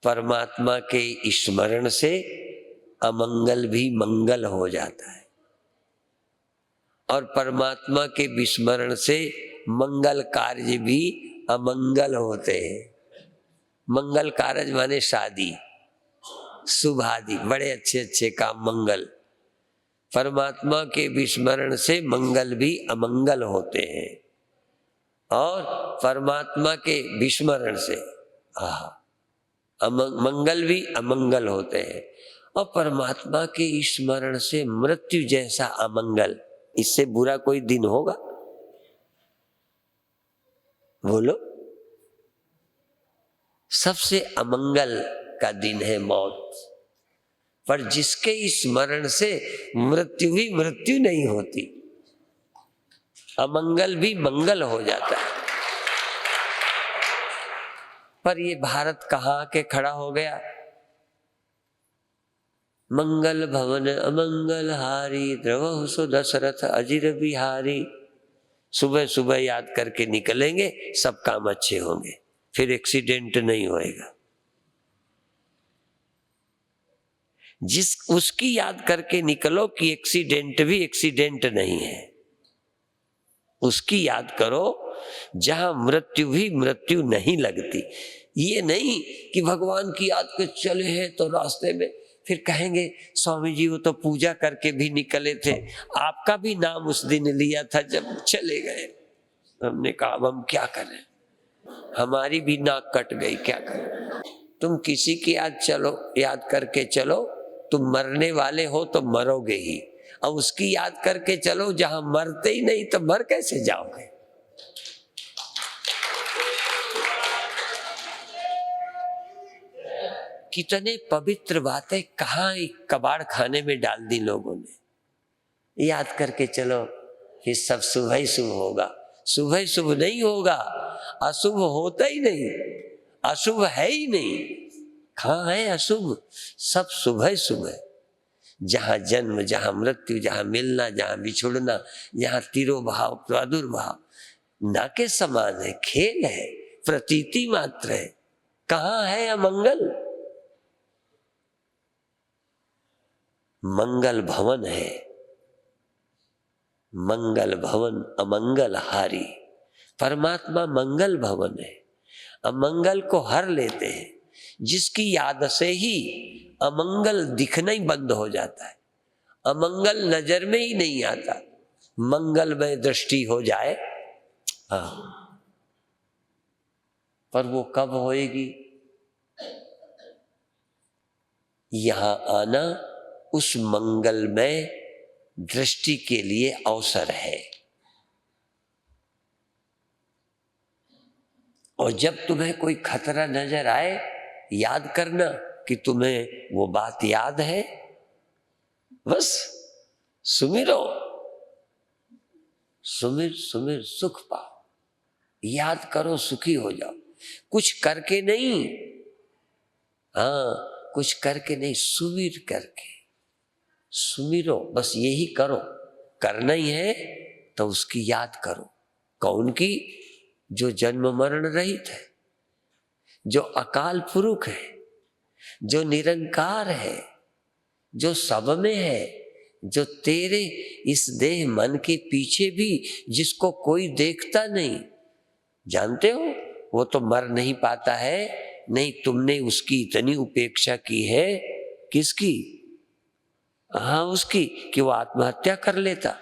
परमात्मा के स्मरण से अमंगल भी मंगल हो जाता है और परमात्मा के विस्मरण से मंगल कार्य भी अमंगल होते हैं। मंगल कार्य माने शादी, शुभ आदि, बड़े अच्छे अच्छे काम मंगल। परमात्मा के विस्मरण से मंगल भी अमंगल होते हैं और परमात्मा के विस्मरण से मंगल भी अमंगल होते हैं। और परमात्मा के स्मरण से मृत्यु जैसा अमंगल, इससे बुरा कोई दिन होगा? बोलो। सबसे अमंगल का दिन है मौत, पर जिसके स्मरण से मृत्यु भी मृत्यु नहीं होती, अमंगल भी मंगल हो जाता है। पर ये भारत कहाँ के खड़ा हो गया? मंगल भवन अमंगल हारी, द्रवहु सो दशरथ अजिर बिहारी। सुबह सुबह याद करके निकलेंगे, सब काम अच्छे होंगे, फिर एक्सीडेंट नहीं होएगा। उसकी याद करके निकलो कि एक्सीडेंट भी एक्सीडेंट नहीं है। उसकी याद करो जहां मृत्यु भी मृत्यु नहीं लगती। ये नहीं कि भगवान की याद के चले हैं तो रास्ते में फिर कहेंगे स्वामी जी वो तो पूजा करके भी निकले थे, आपका भी नाम उस दिन लिया था जब चले गए। हमने कहा अब हम क्या करें, हमारी भी नाक कट गई, क्या करें। तुम किसी की याद करके चलो, तुम मरने वाले हो तो मरोगे ही। अब उसकी याद करके चलो जहां मरते ही नहीं तो मर कैसे जाओगे। कितने पवित्र बातें कहाँ कबाड़ खाने में डाल दी लोगों ने। याद करके चलो, फिर सब शुभ ही शुभ होगा। शुभ ही शुभ नहीं होगा, अशुभ होता ही नहीं, अशुभ है ही नहीं। कहाँ है अशुभ, सब शुभ ही शुभ है। जहाँ जन्म, जहाँ मृत्यु, जहाँ मिलना, जहाँ बिछुड़ना, जहाँ तिरोभाव प्रादुर्भाव न के समान है, खेल है, प्रतीति मात्र है। कहाँ है अमंगल, मंगल भवन है। मंगल भवन अमंगल हारी, परमात्मा मंगल भवन है। अमंगल को हर लेते हैं, जिसकी याद से ही अमंगल दिखना ही बंद हो जाता है, अमंगल नजर में ही नहीं आता। मंगल में दृष्टि हो जाए, हाँ, पर वो कब होएगी। यहां आना उस मंगल में दृष्टि के लिए अवसर है। और जब तुम्हें कोई खतरा नजर आए, याद करना कि तुम्हें वो बात याद है, बस सुमिरो, सुमिर सुमिर सुख पाओ। याद करो, सुखी हो जाओ। कुछ करके नहीं, हाँ, कुछ करके नहीं, सुमिर करके सुमिरो, बस यही करो। करना ही है तो उसकी याद करो। कौन की, जो जन्म मरण रहित है, जो अकाल पुरुष है, जो निरंकार है, जो सब में है, जो तेरे इस देह मन के पीछे भी, जिसको कोई देखता नहीं। जानते हो वो तो मर नहीं पाता है, नहीं तुमने उसकी इतनी उपेक्षा की है। किसकी, हाँ उसकी, कि वो आत्महत्या कर लेता।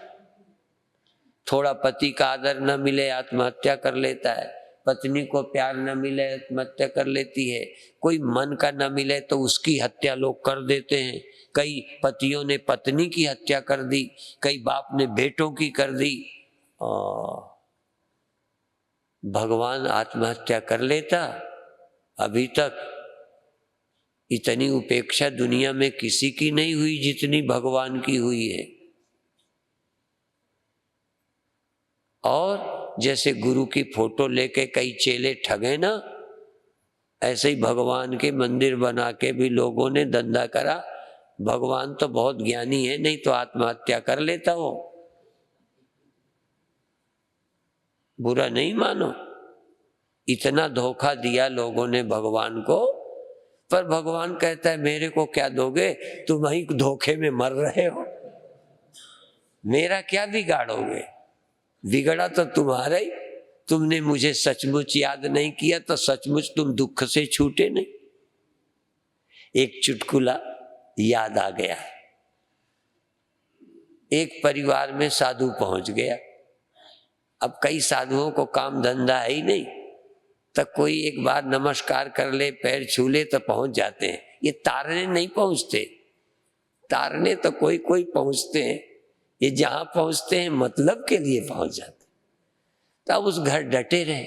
थोड़ा पति का आदर न मिले आत्महत्या कर लेता है, पत्नी को प्यार न मिले आत्महत्या कर लेती है, कोई मन का न मिले तो उसकी हत्या लोग कर देते हैं। कई पतियों ने पत्नी की हत्या कर दी, कई बाप ने बेटों की कर दी। भगवान आत्महत्या कर लेता, अभी तक इतनी उपेक्षा दुनिया में किसी की नहीं हुई जितनी भगवान की हुई है। और जैसे गुरु की फोटो लेके कई चेले ठगे ना, ऐसे ही भगवान के मंदिर बना के भी लोगों ने धंधा करा। भगवान तो बहुत ज्ञानी है, नहीं तो आत्महत्या कर लेता हो। बुरा नहीं मानो, इतना धोखा दिया लोगों ने भगवान को, पर भगवान कहता है मेरे को क्या दोगे, तुम ही धोखे में मर रहे हो, मेरा क्या बिगाड़ोगे। बिगड़ा तो तुम्हारा ही, तुमने मुझे सचमुच याद नहीं किया तो सचमुच तुम दुख से छूटे नहीं। एक चुटकुला याद आ गया। एक परिवार में साधु पहुंच गया। अब कई साधुओं को काम धंधा है ही नहीं, तो कोई एक बार नमस्कार कर ले, पैर छू ले तो पहुंच जाते हैं। ये तारने नहीं पहुंचते, तारने तो कोई कोई पहुंचते हैं, ये जहां पहुंचते हैं मतलब के लिए पहुंच जाते। तब उस घर डटे रहे।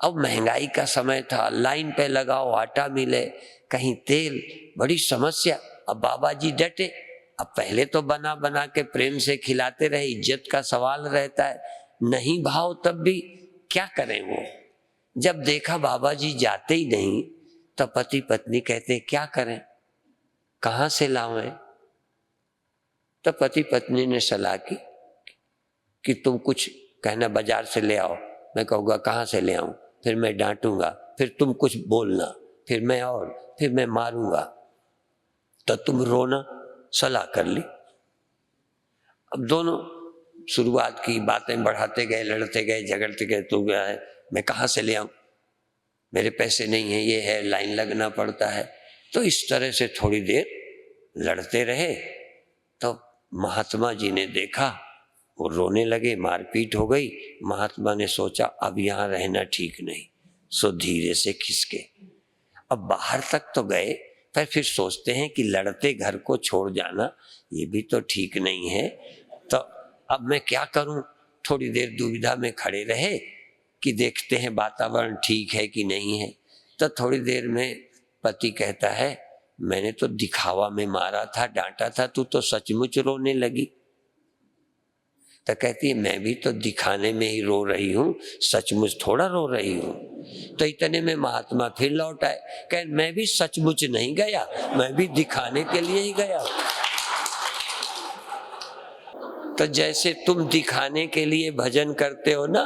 अब महंगाई का समय था, लाइन पे लगाओ आटा मिले, कहीं तेल, बड़ी समस्या। अब बाबा जी डटे। अब पहले तो बना बना के प्रेम से खिलाते रहे, इज्जत का सवाल रहता है, नहीं भाव तब भी क्या करें वो। जब देखा बाबा जी जाते ही नहीं, तो पति पत्नी कहते क्या करें, कहाँ से लाएं। तो पति पत्नी ने सलाह की कि तुम कुछ कहना बाजार से ले आओ। मैं कहूँगा कहाँ से ले आऊँ, फिर मैं डांटूंगा, फिर तुम कुछ बोलना, फिर मैं मारूंगा, तो तुम रोना। सलाह कर ली। अब दोनों शुरुआत की, बातें बढ़ाते गए, लड़ते गए, झगड़ते गए। तो क्या है, मैं कहाँ से ले आऊँ, मेरे पैसे नहीं है, ये है, लाइन लगना पड़ता है। तो इस तरह से थोड़ी देर लड़ते रहे। तो महात्मा जी ने देखा, वो रोने लगे, मारपीट हो गई। महात्मा ने सोचा अब यहाँ रहना ठीक नहीं, सो धीरे से खिसके। अब बाहर तक तो गए, पर फिर सोचते हैं कि लड़ते घर को छोड़ जाना ये भी तो ठीक नहीं है, तो अब मैं क्या करूं। थोड़ी देर दुविधा में खड़े रहे कि देखते हैं वातावरण ठीक है कि नहीं है। तो थोड़ी देर में पति कहता है, मैंने तो दिखावा में मारा था, डांटा था, तू तो सचमुच रोने लगी। तो कहती है, मैं भी तो दिखाने में ही रो रही हूँ, सचमुच थोड़ा रो रही हूँ। तो इतने में महात्मा फिर लौट आए, कह मैं भी सचमुच नहीं गया, मैं भी दिखाने के लिए ही गया। तो जैसे तुम दिखाने के लिए भजन करते हो ना,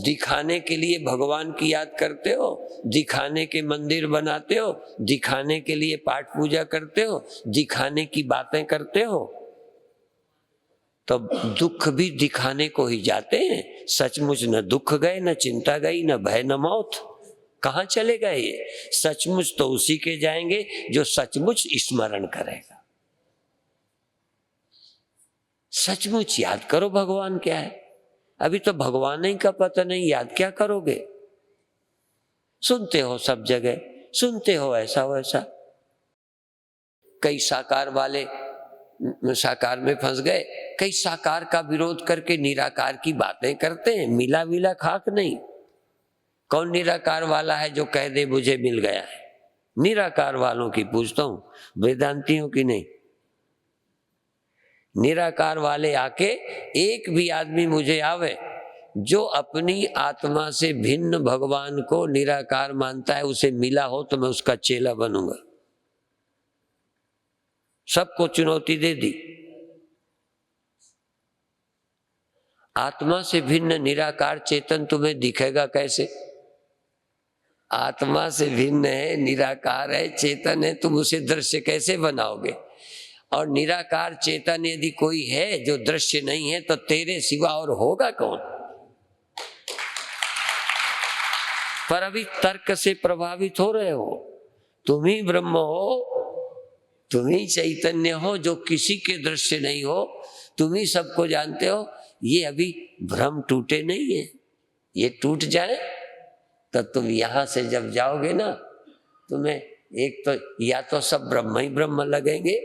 दिखाने के लिए भगवान की याद करते हो, दिखाने के मंदिर बनाते हो, दिखाने के लिए पाठ पूजा करते हो, दिखाने की बातें करते हो, तो दुख भी दिखाने को ही जाते हैं। सचमुच न दुख गए, न चिंता गई, न भय, न मौत। कहाँ चले गए ये? सचमुच तो उसी के जाएंगे जो सचमुच स्मरण करेगा। सचमुच याद करो भगवान क्या है। अभी तो भगवान ही का पता नहीं, याद क्या करोगे। सुनते हो सब जगह, सुनते हो ऐसा वैसा। कई साकार वाले साकार में फंस गए, कई साकार का विरोध करके निराकार की बातें करते हैं। मिला मिला खाक नहीं। कौन निराकार वाला है जो कह दे मुझे मिल गया है? निराकार वालों की पूछता हूं, वेदांतियों की नहीं। निराकार वाले आके, एक भी आदमी मुझे आवे जो अपनी आत्मा से भिन्न भगवान को निराकार मानता है, उसे मिला हो तो मैं उसका चेला बनूंगा। सबको चुनौती दे दी। आत्मा से भिन्न निराकार चेतन तुम्हें दिखेगा कैसे? आत्मा से भिन्न है, निराकार है, चेतन है, तुम उसे दृश्य कैसे बनाओगे? और निराकार चेतन यदि कोई है जो दृश्य नहीं है, तो तेरे सिवा और होगा कौन? पर अभी तर्क से प्रभावित हो रहे हो। तुम ही ब्रह्म हो, तुम ही चैतन्य हो जो किसी के दृश्य नहीं हो, तुम ही सबको जानते हो। ये अभी भ्रम टूटे नहीं है। ये टूट जाए तो तुम यहां से जब जाओगे ना, तुम्हें एक तो या तो सब ब्रह्म ही ब्रह्म लगेंगे,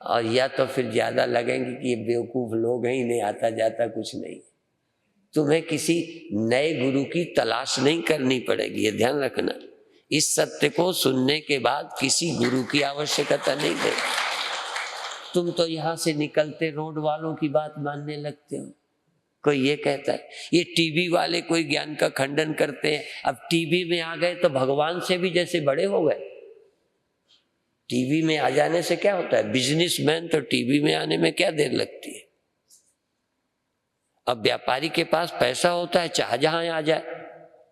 और या तो फिर ज्यादा लगेंगे कि ये बेवकूफ लोग हैं, इन्हें आता जाता कुछ नहीं। तुम्हें किसी नए गुरु की तलाश नहीं करनी पड़ेगी, ये ध्यान रखना। इस सत्य को सुनने के बाद किसी गुरु की आवश्यकता नहीं है। तुम तो यहां से निकलते रोड वालों की बात मानने लगते हो। कोई ये कहता है, ये टीवी वाले कोई ज्ञान का खंडन करते हैं। अब टीवी में आ गए तो भगवान से भी जैसे बड़े हो गए। टीवी में आ जाने से क्या होता है? बिजनेसमैन तो टीवी में आने में क्या देर लगती है। अब व्यापारी के पास पैसा होता है, चाहे जहां आ जाए,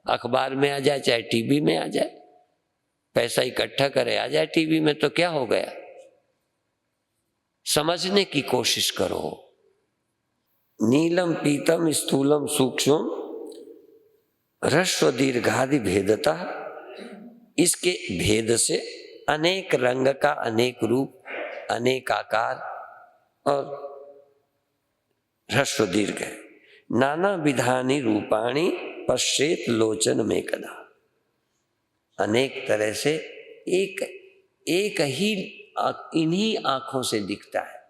अखबार में आ जाए चाहे टीवी में आ जाए, पैसा इकट्ठा करे आ जाए टीवी में, तो क्या हो गया? समझने की कोशिश करो। नीलम पीतम स्थूलम सूक्ष्म ह्रस्व दीर्घादि भेदता, इसके भेद से अनेक रंग का अनेक रूप, अनेक आकार और ह्रस्व दीर्घ है। नाना विधानी रूपाणी पश्चेत लोचन में कदा। अनेक तरह से एक ही इन्हीं आंखों से दिखता है।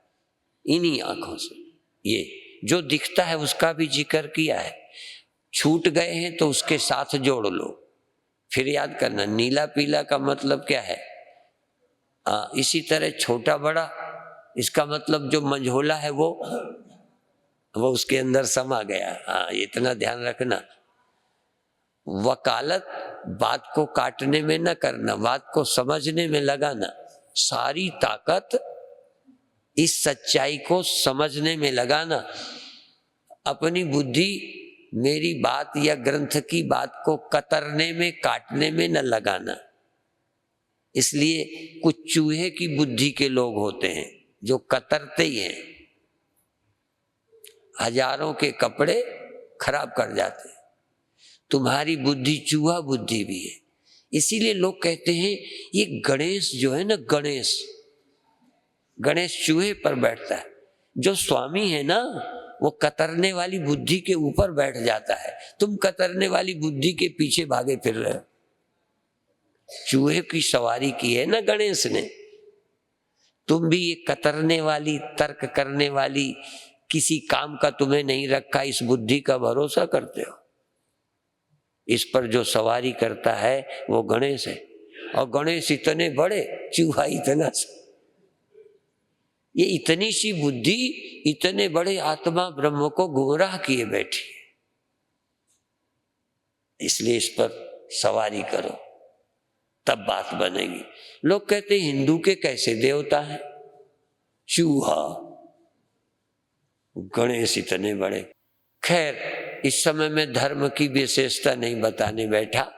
इन्हीं आंखों से ये जो दिखता है उसका भी जिक्र किया है। छूट गए हैं तो उसके साथ जोड़ लो। फिर याद करना, नीला पीला का मतलब क्या है? इसी तरह छोटा बड़ा, इसका मतलब जो मंझोला है वो उसके अंदर समा गया। हाँ, इतना ध्यान रखना। वकालत बात को काटने में न करना, बात को समझने में लगाना। सारी ताकत इस सच्चाई को समझने में लगाना। अपनी बुद्धि मेरी बात या ग्रंथ की बात को कतरने में, काटने में न लगाना। इसलिए कुछ चूहे की बुद्धि के लोग होते हैं जो कतरते ही हैं, हजारों के कपड़े खराब कर जाते हैं। तुम्हारी बुद्धि चूहा बुद्धि भी है, इसीलिए लोग कहते हैं ये गणेश जो है ना, गणेश चूहे पर बैठता है। जो स्वामी है ना, वो कतरने वाली बुद्धि के ऊपर बैठ जाता है। तुम कतरने वाली बुद्धि के पीछे भागे फिर रहे हो। चूहे की सवारी की है ना गणेश ने। तुम भी ये कतरने वाली, तर्क करने वाली, किसी काम का तुम्हें नहीं रखा, इस बुद्धि का भरोसा करते हो। इस पर जो सवारी करता है वो गणेश है। और गणेश इतने बड़े, चूहा इतना सा। ये इतनी सी बुद्धि इतने बड़े आत्मा ब्रह्म को गुमराह किए बैठी है। इसलिए इस पर सवारी करो, तब बात बनेगी। लोग कहते हैं हिंदू के कैसे देवता है? चूहा, गणेश इतने बड़े। खैर, इस समय में धर्म की विशेषता नहीं बताने बैठा,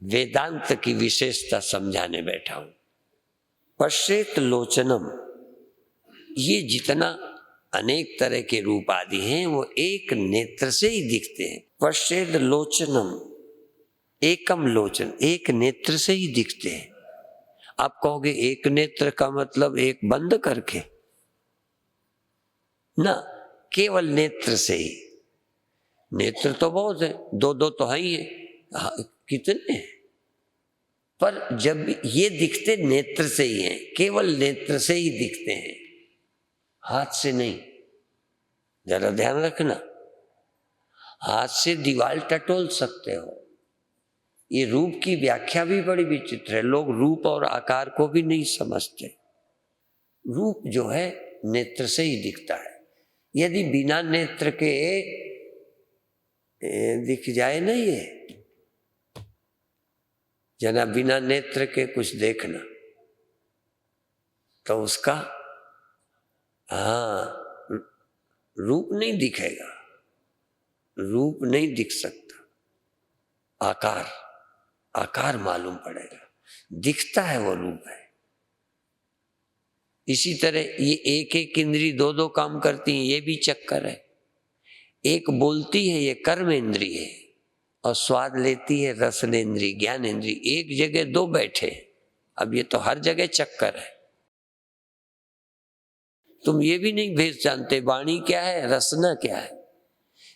वेदांत की विशेषता समझाने बैठा हूं। पश्येत लोचनम, ये जितना अनेक तरह के रूप आदि हैं वो एक नेत्र से ही दिखते हैं। पश्येत लोचनम, एकम लोचन, एक नेत्र से ही दिखते हैं। आप कहोगे एक नेत्र का मतलब एक बंद करके ना, केवल नेत्र से ही। नेत्र तो बहुत है, दो दो तो है ही है, कितने हैं? पर जब ये दिखते नेत्र से ही हैं, केवल नेत्र से ही दिखते हैं, हाथ से नहीं। जरा ध्यान रखना, हाथ से दीवार टटोल सकते हो। ये रूप की व्याख्या भी बड़ी विचित्र है। लोग रूप और आकार को भी नहीं समझते। रूप जो है नेत्र से ही दिखता है। यदि बिना नेत्र के दिख जाए ना, ये जना बिना नेत्र के कुछ देखना, तो उसका रूप नहीं दिखेगा, रूप नहीं दिख सकता। आकार मालूम पड़ेगा, दिखता है वो रूप है। इसी तरह ये एक एक इंद्री दो दो काम करती है, ये भी चक्कर है। एक बोलती है, ये कर्म इंद्री है, और स्वाद लेती है रसनेन्द्री, ज्ञानेन्द्री। एक जगह दो बैठे। अब ये तो हर जगह चक्कर है। तुम ये भी नहीं भेद जानते वाणी क्या है, रसना क्या है।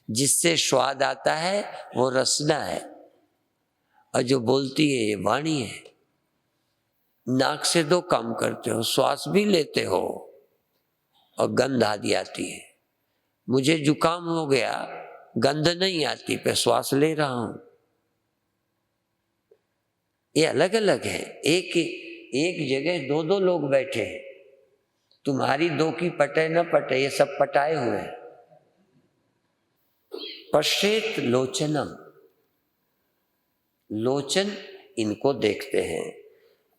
जिससे स्वाद आता है वो रसना है, और जो बोलती है ये वाणी है। नाक से दो काम करते हो, श्वास भी लेते हो और गंध आदि आती है। मुझे जुकाम हो गया, गंध नहीं आती, पे श्वास ले रहा हूं। ये अलग अलग है। एक जगह दो दो लोग बैठे हैं। तुम्हारी दो की पटे न पटे, ये सब पटाए हुए हैं। पश्येत लोचनम, लोचन इनको देखते हैं।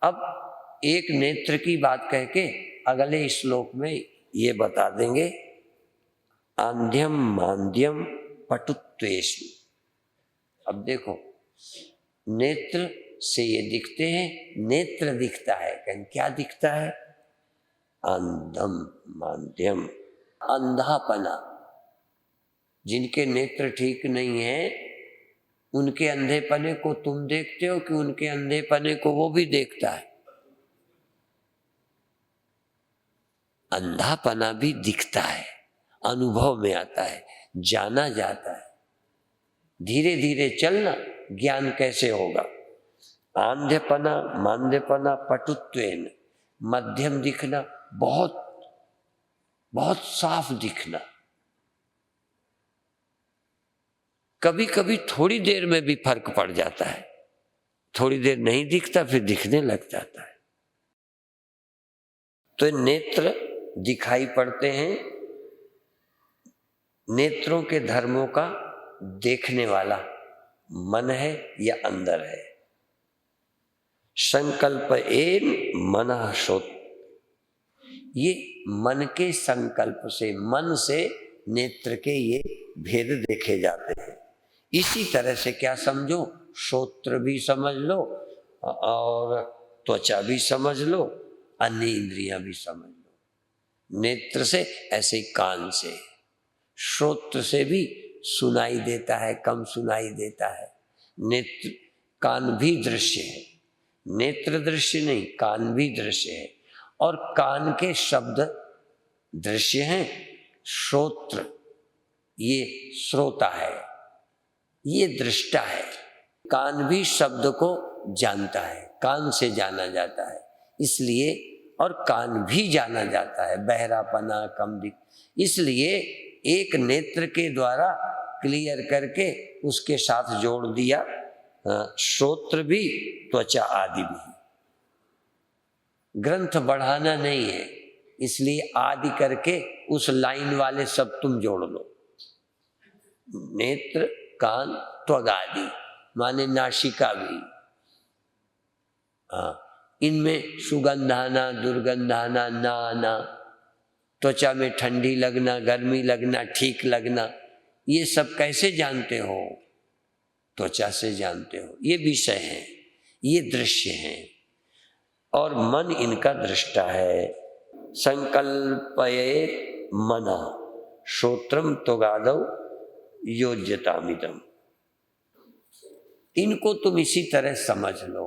अब एक नेत्र की बात कह के अगले श्लोक में ये बता देंगे, आंध्यम मांद्यम पटुत्वेषु। अब देखो, नेत्र से ये दिखते हैं, नेत्र दिखता है, कहीं क्या दिखता है? अंधम मांद्यम, अंधापना। जिनके नेत्र ठीक नहीं है, उनके अंधेपने को तुम देखते हो कि उनके अंधेपने को वो भी देखता है? अंधापना भी दिखता है, अनुभव में आता है, जाना जाता है। धीरे धीरे चलना ज्ञान कैसे होगा? आंध्यपना, मांद्यपना, पटुत्वेन, मध्यम दिखना, बहुत बहुत साफ दिखना। कभी कभी थोड़ी देर में भी फर्क पड़ जाता है, थोड़ी देर नहीं दिखता, फिर दिखने लग जाता है। तो नेत्र दिखाई पड़ते हैं। नेत्रों के धर्मों का देखने वाला मन है या अंदर है। संकल्प एन मनः श्रोत, ये मन के संकल्प से, मन से नेत्र के ये भेद देखे जाते हैं। इसी तरह से क्या समझो, श्रोत्र भी समझ लो और त्वचा भी समझ लो, अन्य इंद्रियां भी समझ लो। नेत्र से ऐसे ही कान से, श्रोत्र से भी सुनाई देता है, कम सुनाई देता है। नेत्र कान भी दृश्य है, नेत्र दृश्य नहीं, कान भी दृश्य है। और कान के शब्द दृश्य हैं। श्रोत्र ये श्रोता है, ये दृष्टा है। कान भी शब्द को जानता है, कान से जाना जाता है इसलिए, और कान भी जाना जाता है, बहरापना कम दिख, इसलिए एक नेत्र के द्वारा क्लियर करके उसके साथ जोड़ दिया श्रोत्र भी, त्वचा आदि भी। ग्रंथ बढ़ाना नहीं है, इसलिए आदि करके उस लाइन वाले सब तुम जोड़ लो। नेत्र, कान, त्वग आदि माने नासिका भी। इनमें सुगंधाना, दुर्गंधाना, ना आना, त्वचा में ठंडी लगना, गर्मी लगना, ठीक लगना, ये सब कैसे जानते हो? त्वचा से जानते हो। ये विषय हैं, ये दृश्य हैं, और मन इनका दृष्टा है। संकल्पये मन श्रोत्रम त्वगादौ योज्यतामिदम्। इनको तुम इसी तरह समझ लो।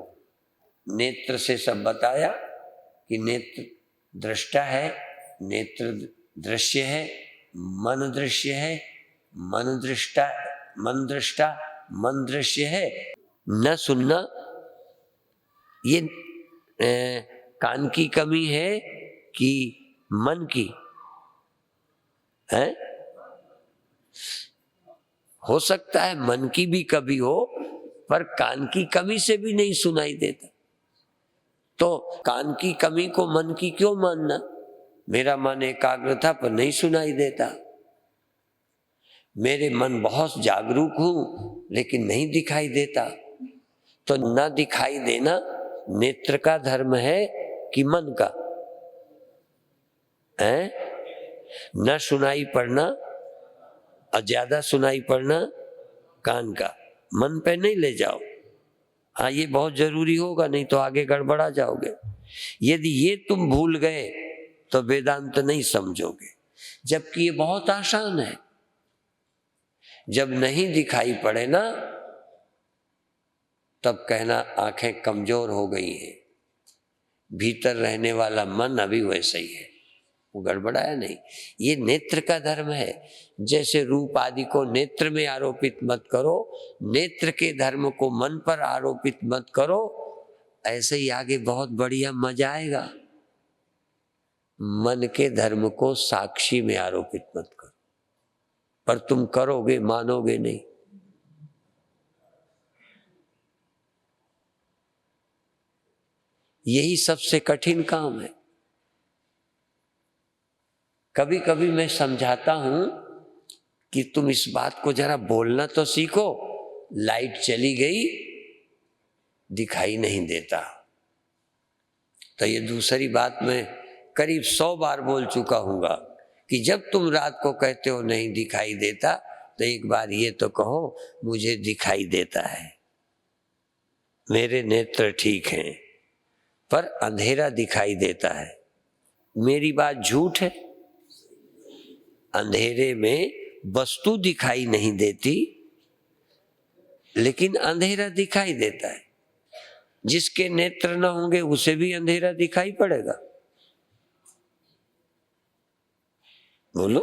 नेत्र से सब बताया कि नेत्र दृष्टा है, नेत्र दृश्य है, मन दृश्य है, मन दृष्टा, मन दृष्टा, मन दृश्य है। न सुनना ये कान की कमी है कि मन की है? हो सकता है मन की भी कभी हो, पर कान की कमी से भी नहीं सुनाई देता। तो कान की कमी को मन की क्यों मानना? मेरा मन एकाग्र था पर नहीं सुनाई देता। मेरे मन बहुत जागरूक हूं लेकिन नहीं दिखाई देता। तो ना दिखाई देना नेत्र का धर्म है कि मन का है? न सुनाई पड़ना और ज्यादा सुनाई पड़ना कान का। मन पे नहीं ले जाओ। हाँ, ये बहुत जरूरी होगा, नहीं तो आगे गड़बड़ा जाओगे। यदि ये तुम भूल गए तो वेदांत नहीं समझोगे, जबकि ये बहुत आसान है। जब नहीं दिखाई पड़े ना, तब कहना आंखें कमजोर हो गई हैं। भीतर रहने वाला मन अभी वैसा ही है, वो गड़बड़ाया नहीं। ये नेत्र का धर्म है। जैसे रूप आदि को नेत्र में आरोपित मत करो, नेत्र के धर्म को मन पर आरोपित मत करो, ऐसे ही आगे बहुत बढ़िया मजा आएगा। मन के धर्म को साक्षी में आरोपित मत करो, पर तुम करोगे, मानोगे नहीं। यही सबसे कठिन काम है। कभी कभी मैं समझाता हूं कि तुम इस बात को जरा बोलना तो सीखो। लाइट चली गई, दिखाई नहीं देता। तो ये दूसरी बात मैं करीब 100 बार बोल चुका हूँगा कि जब तुम रात को कहते हो नहीं दिखाई देता, तो एक बार ये तो कहो मुझे दिखाई देता है, मेरे नेत्र ठीक हैं, पर अंधेरा दिखाई देता है। मेरी बात झूठ है? अंधेरे में वस्तु दिखाई नहीं देती, लेकिन अंधेरा दिखाई देता है। जिसके नेत्र न होंगे उसे भी अंधेरा दिखाई पड़ेगा। बोलो,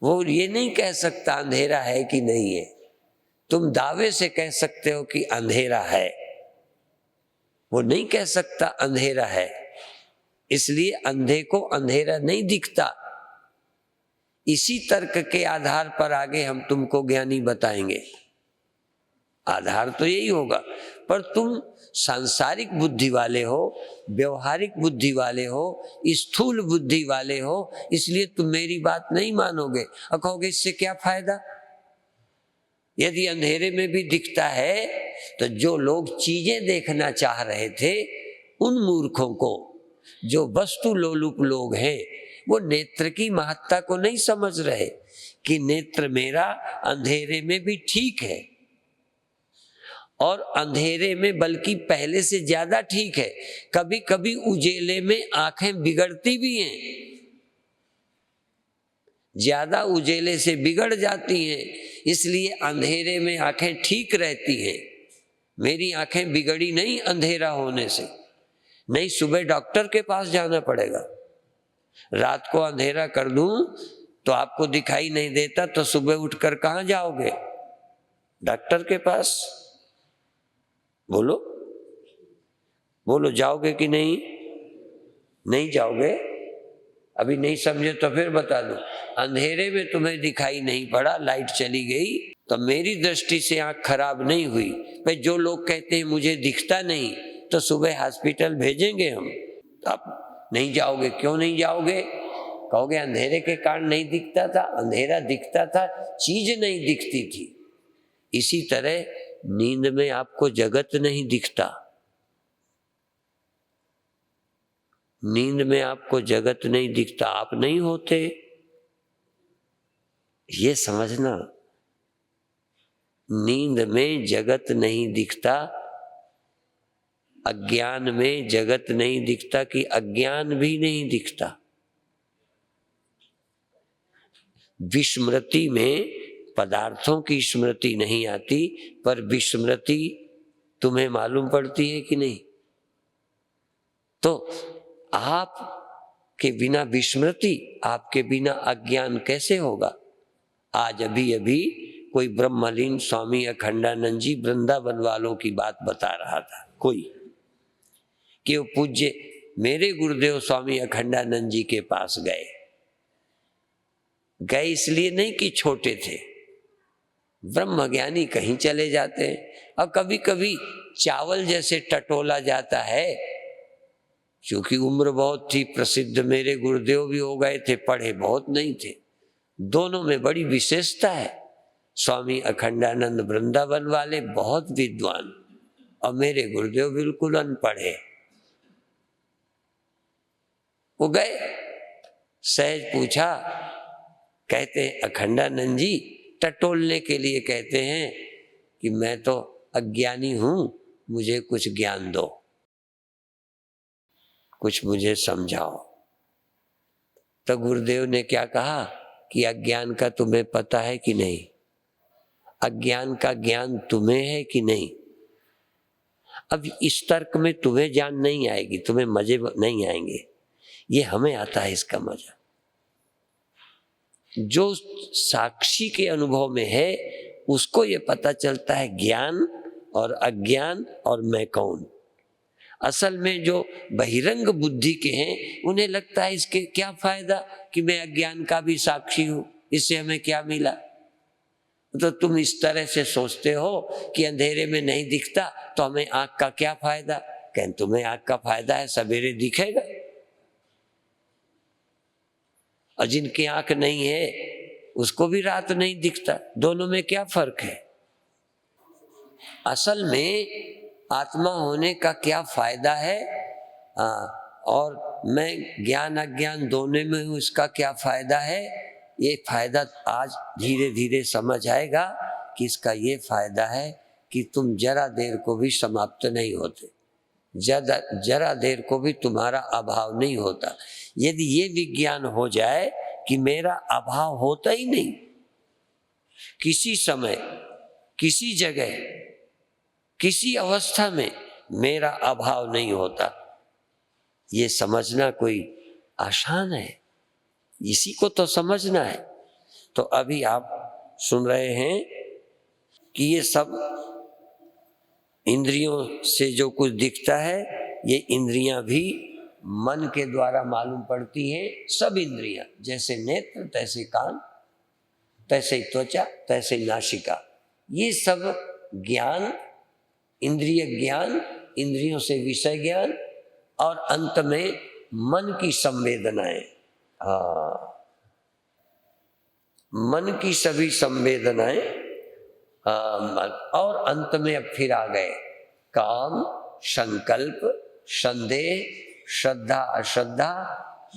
वो ये नहीं कह सकता अंधेरा है कि नहीं है। तुम दावे से कह सकते हो कि अंधेरा है, वो नहीं कह सकता अंधेरा है। इसलिए अंधे को अंधेरा नहीं दिखता। इसी तर्क के आधार पर आगे हम तुमको ज्ञानी बताएंगे। आधार तो यही होगा, पर तुम सांसारिक बुद्धि वाले हो, व्यवहारिक बुद्धि वाले हो, स्थूल बुद्धि वाले हो, इसलिए तुम मेरी बात नहीं मानोगे और कहोगे इससे क्या फायदा। यदि अंधेरे में भी दिखता है तो जो लोग चीजें देखना चाह रहे थे, उन मूर्खों को, जो वस्तु लोलुप लोग हैं, वो नेत्र की महत्ता को नहीं समझ रहे कि नेत्र मेरा अंधेरे में भी ठीक है, और अंधेरे में बल्कि पहले से ज्यादा ठीक है। कभी कभी उजेले में आंखें बिगड़ती भी हैं, ज्यादा उजेले से बिगड़ जाती हैं, इसलिए अंधेरे में आंखें ठीक रहती हैं। मेरी आंखें बिगड़ी नहीं अंधेरा होने से, नहीं सुबह डॉक्टर के पास जाना पड़ेगा। रात को अंधेरा कर दूं तो आपको दिखाई नहीं देता, तो सुबह उठकर कहां जाओगे? डॉक्टर के पास। बोलो बोलो, जाओगे कि नहीं? नहीं जाओगे? अभी नहीं समझे तो फिर बता दूं। अंधेरे में तुम्हें दिखाई नहीं पड़ा, लाइट चली गई, तो मेरी दृष्टि से आंख खराब नहीं हुई। भाई जो लोग कहते हैं मुझे दिखता नहीं, तो सुबह हॉस्पिटल भेजेंगे हम, तो आप नहीं जाओगे। क्यों नहीं जाओगे? कहोगे अंधेरे के कारण नहीं दिखता था। अंधेरा दिखता था, चीज नहीं दिखती थी। इसी तरह नींद में आपको जगत नहीं दिखता। नींद में आपको जगत नहीं दिखता, आप नहीं होते। ये समझना, नींद में जगत नहीं दिखता, अज्ञान में जगत नहीं दिखता कि अज्ञान भी नहीं दिखता। विस्मृति में पदार्थों की स्मृति नहीं आती, पर विस्मृति तुम्हें मालूम पड़ती है कि नहीं? तो आप के बिना विस्मृति, आपके बिना अज्ञान कैसे होगा? आज अभी अभी कोई ब्रह्मलीन स्वामी अखंडानंद जी वृंदावन वालों की बात बता रहा था कोई, कि वो पूज्य मेरे गुरुदेव स्वामी अखंडानंद जी के पास गए इसलिए नहीं कि छोटे थे, ब्रह्मज्ञानी कहीं चले जाते हैं। और कभी कभी चावल जैसे टटोला जाता है, क्योंकि उम्र बहुत थी, प्रसिद्ध मेरे गुरुदेव भी हो गए थे, पढ़े बहुत नहीं थे। दोनों में बड़ी विशेषता है। स्वामी अखंडानंद वृंदावन वाले बहुत विद्वान, और मेरे गुरुदेव बिल्कुल अनपढ़े। वो गए, सहज पूछा, कहते हैं अखंडानंद जी टटोलने के लिए कहते हैं कि मैं तो अज्ञानी हूं, मुझे कुछ ज्ञान दो, कुछ मुझे समझाओ। तो गुरुदेव ने क्या कहा कि अज्ञान का तुम्हें पता है कि नहीं? अज्ञान का ज्ञान तुम्हें है कि नहीं? अब इस तर्क में तुम्हें जान नहीं आएगी, तुम्हें मजे नहीं आएंगे, ये हमें आता है इसका मजा। जो साक्षी के अनुभव में है उसको ये पता चलता है ज्ञान और अज्ञान और मैं कौन। असल में जो बहिरंग बुद्धि के हैं उन्हें लगता है इसके क्या फायदा कि मैं अज्ञान का भी साक्षी हूं, इससे हमें क्या मिला। तो तुम इस तरह से सोचते हो कि अंधेरे में नहीं दिखता तो हमें आंख का क्या फायदा। कहें तुम्हें आंख का फायदा है, सवेरे दिखेगा, और जिनकी आंख नहीं है उसको भी रात नहीं दिखता। दोनों में क्या फर्क है? असल में आत्मा होने का क्या फायदा है, और मैं ज्ञान अज्ञान दोनों में हूं, इसका क्या फायदा है? ये फायदा आज धीरे धीरे समझ आएगा कि इसका ये फायदा है कि तुम जरा देर को भी समाप्त नहीं होते, जरा देर को भी तुम्हारा अभाव नहीं होता। यदि ये विज्ञान हो जाए कि मेरा अभाव होता ही नहीं, किसी समय, किसी जगह, किसी अवस्था में मेरा अभाव नहीं होता, ये समझना कोई आसान है? इसी को तो समझना है। तो अभी आप सुन रहे हैं कि ये सब इंद्रियों से जो कुछ दिखता है, ये इंद्रियां भी मन के द्वारा मालूम पड़ती हैं। सब इंद्रियां, जैसे नेत्र तैसे कान, तैसे त्वचा, तैसे नासिका, ये सब ज्ञान, इंद्रिय ज्ञान, इंद्रियों से विषय ज्ञान, और अंत में मन की संवेदनाएं। मन की सभी संवेदनाएं, और अंत में अब फिर आ गए काम, संकल्प, संदेह, श्रद्धा अश्रद्धा,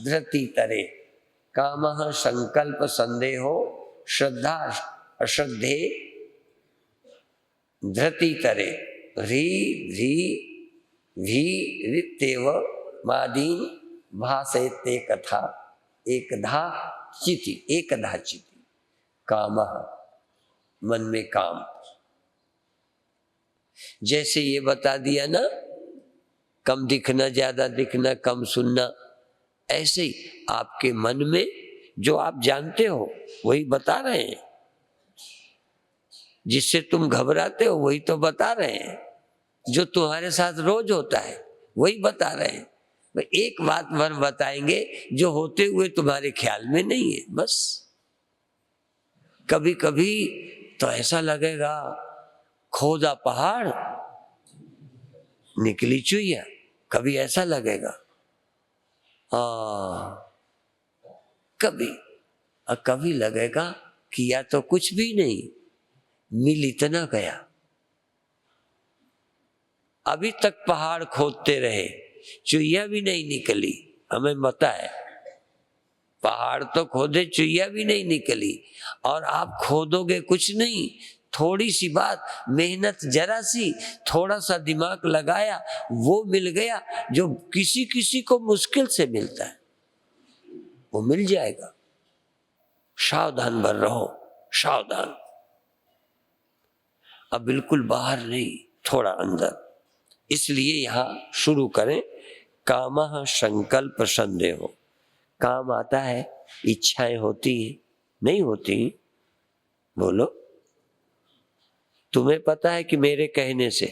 धृति तरे। कामः संकल्प संदेहो, श्रद्धा अश्रद्धे, धृति तरे। ह्री धी भी ऋतेव मादीन भासेते कथा एकधा चिति, एकधा चिति। कामः, मन में काम। जैसे ये बता दिया ना, कम दिखना, ज्यादा दिखना, कम सुनना, ऐसे ही आपके मन में जो आप जानते हो वही बता रहे हैं, जिससे तुम घबराते हो वही तो बता रहे हैं, जो तुम्हारे साथ रोज होता है वही बता रहे हैं। एक बात वर बताएंगे जो होते हुए तुम्हारे ख्याल में नहीं है, बस। कभी कभी तो ऐसा लगेगा खोदा पहाड़ निकली चुईया, कभी ऐसा लगेगा। कभी और कभी लगेगा किया तो कुछ भी नहीं, मिल इतना गया। अभी तक पहाड़ खोदते रहे, चुईया भी नहीं निकली, हमें पता है। पहाड़ तो खोदे, चुईया भी नहीं निकली, और आप खोदोगे कुछ नहीं, थोड़ी सी बात, मेहनत जरा सी, थोड़ा सा दिमाग लगाया, वो मिल गया जो किसी किसी को मुश्किल से मिलता है, वो मिल जाएगा। सावधान बन रहो, सावधान। अब बिल्कुल बाहर नहीं, थोड़ा अंदर। इसलिए यहां शुरू करें, कामः संकल्प संदेहो। काम आता है, इच्छाएं होती हैं, नहीं होती? बोलो, तुम्हें पता है कि मेरे कहने से,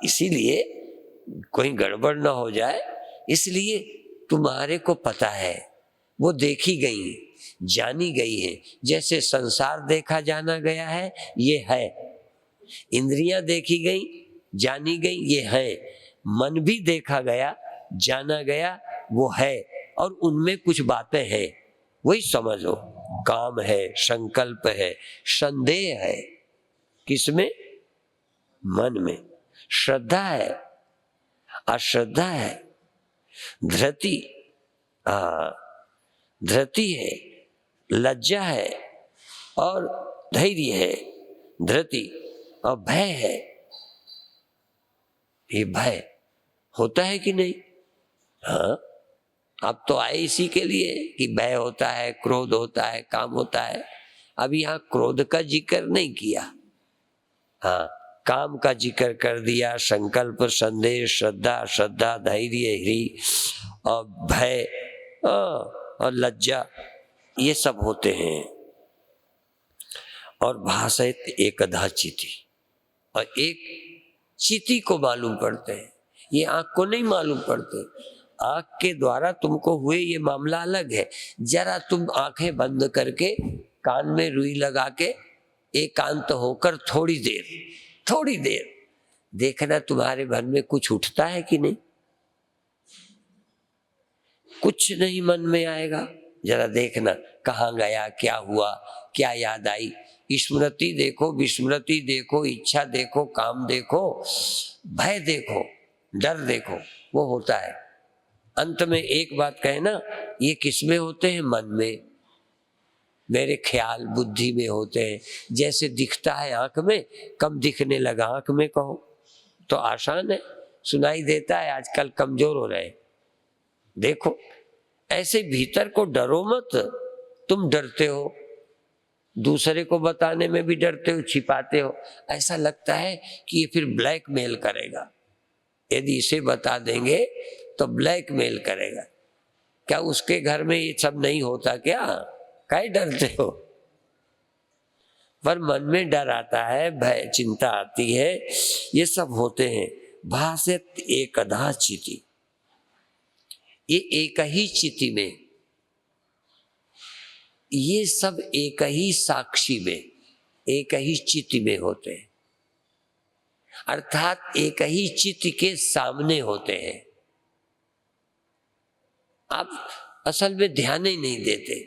इसीलिए कोई गड़बड़ ना हो जाए, इसलिए तुम्हारे को पता है, वो देखी गई, जानी गई है। जैसे संसार देखा जाना गया है, ये है। इंद्रियां देखी गई, जानी गई, ये है। मन भी देखा गया, जाना गया, वो है, और उनमें कुछ बातें हैं, वही समझो। काम है, संकल्प है, संदेह है, किसमें? मन में। श्रद्धा है, अश्रद्धा है, धृति, धृति है, लज्जा है, और धैर्य है, धृति, और भय है। ये भय होता है कि नहीं? हाँ, आप तो आए इसी के लिए कि भय होता है, क्रोध होता है, काम होता है। अब यहाँ क्रोध का जिक्र नहीं किया, हाँ, काम का जिक्र कर दिया। संकल्प, संदेह, श्रद्धा, श्रद्धा, धैर्य, ह्री, और भय, और लज्जा, ये सब होते हैं। और भाषित एकधा चिति, और एक चिति को मालूम पड़ते हैं, ये आंख को नहीं मालूम पड़ते। आंख के द्वारा तुमको हुए ये मामला अलग है। जरा तुम आंखें बंद करके कान में रुई लगा के एकांत होकर थोड़ी देर देखना, तुम्हारे मन में कुछ उठता है कि नहीं? कुछ नहीं मन में आएगा। जरा देखना कहाँ गया, क्या हुआ, क्या याद आई। स्मृति देखो, विस्मृति देखो, इच्छा देखो, काम देखो, भय देखो, डर देखो, वो होता है। अंत में एक बात कहे ना, ये किस में होते हैं? मन में, मेरे ख्याल बुद्धि में होते हैं। जैसे दिखता है आंख में, कम दिखने लगा आंख में, कहो तो आसान है, सुनाई देता है, आजकल कमजोर हो रहे। देखो, ऐसे भीतर को डरो मत। तुम डरते हो, दूसरे को बताने में भी डरते हो, छिपाते हो। ऐसा लगता है कि ये फिर ब्लैकमेल करेगा, यदि इसे बता देंगे तो ब्लैकमेल करेगा। क्या उसके घर में ये सब नहीं होता क्या? काहे डरते हो? पर मन में डर आता है, भय, चिंता आती है, ये सब होते हैं। भाषित एकधा चिति, ये एक ही चिति में, ये सब एक ही साक्षी में, एक ही चिति में होते हैं, अर्थात एक ही चित्त के सामने होते हैं। आप असल में ध्यान ही नहीं देते,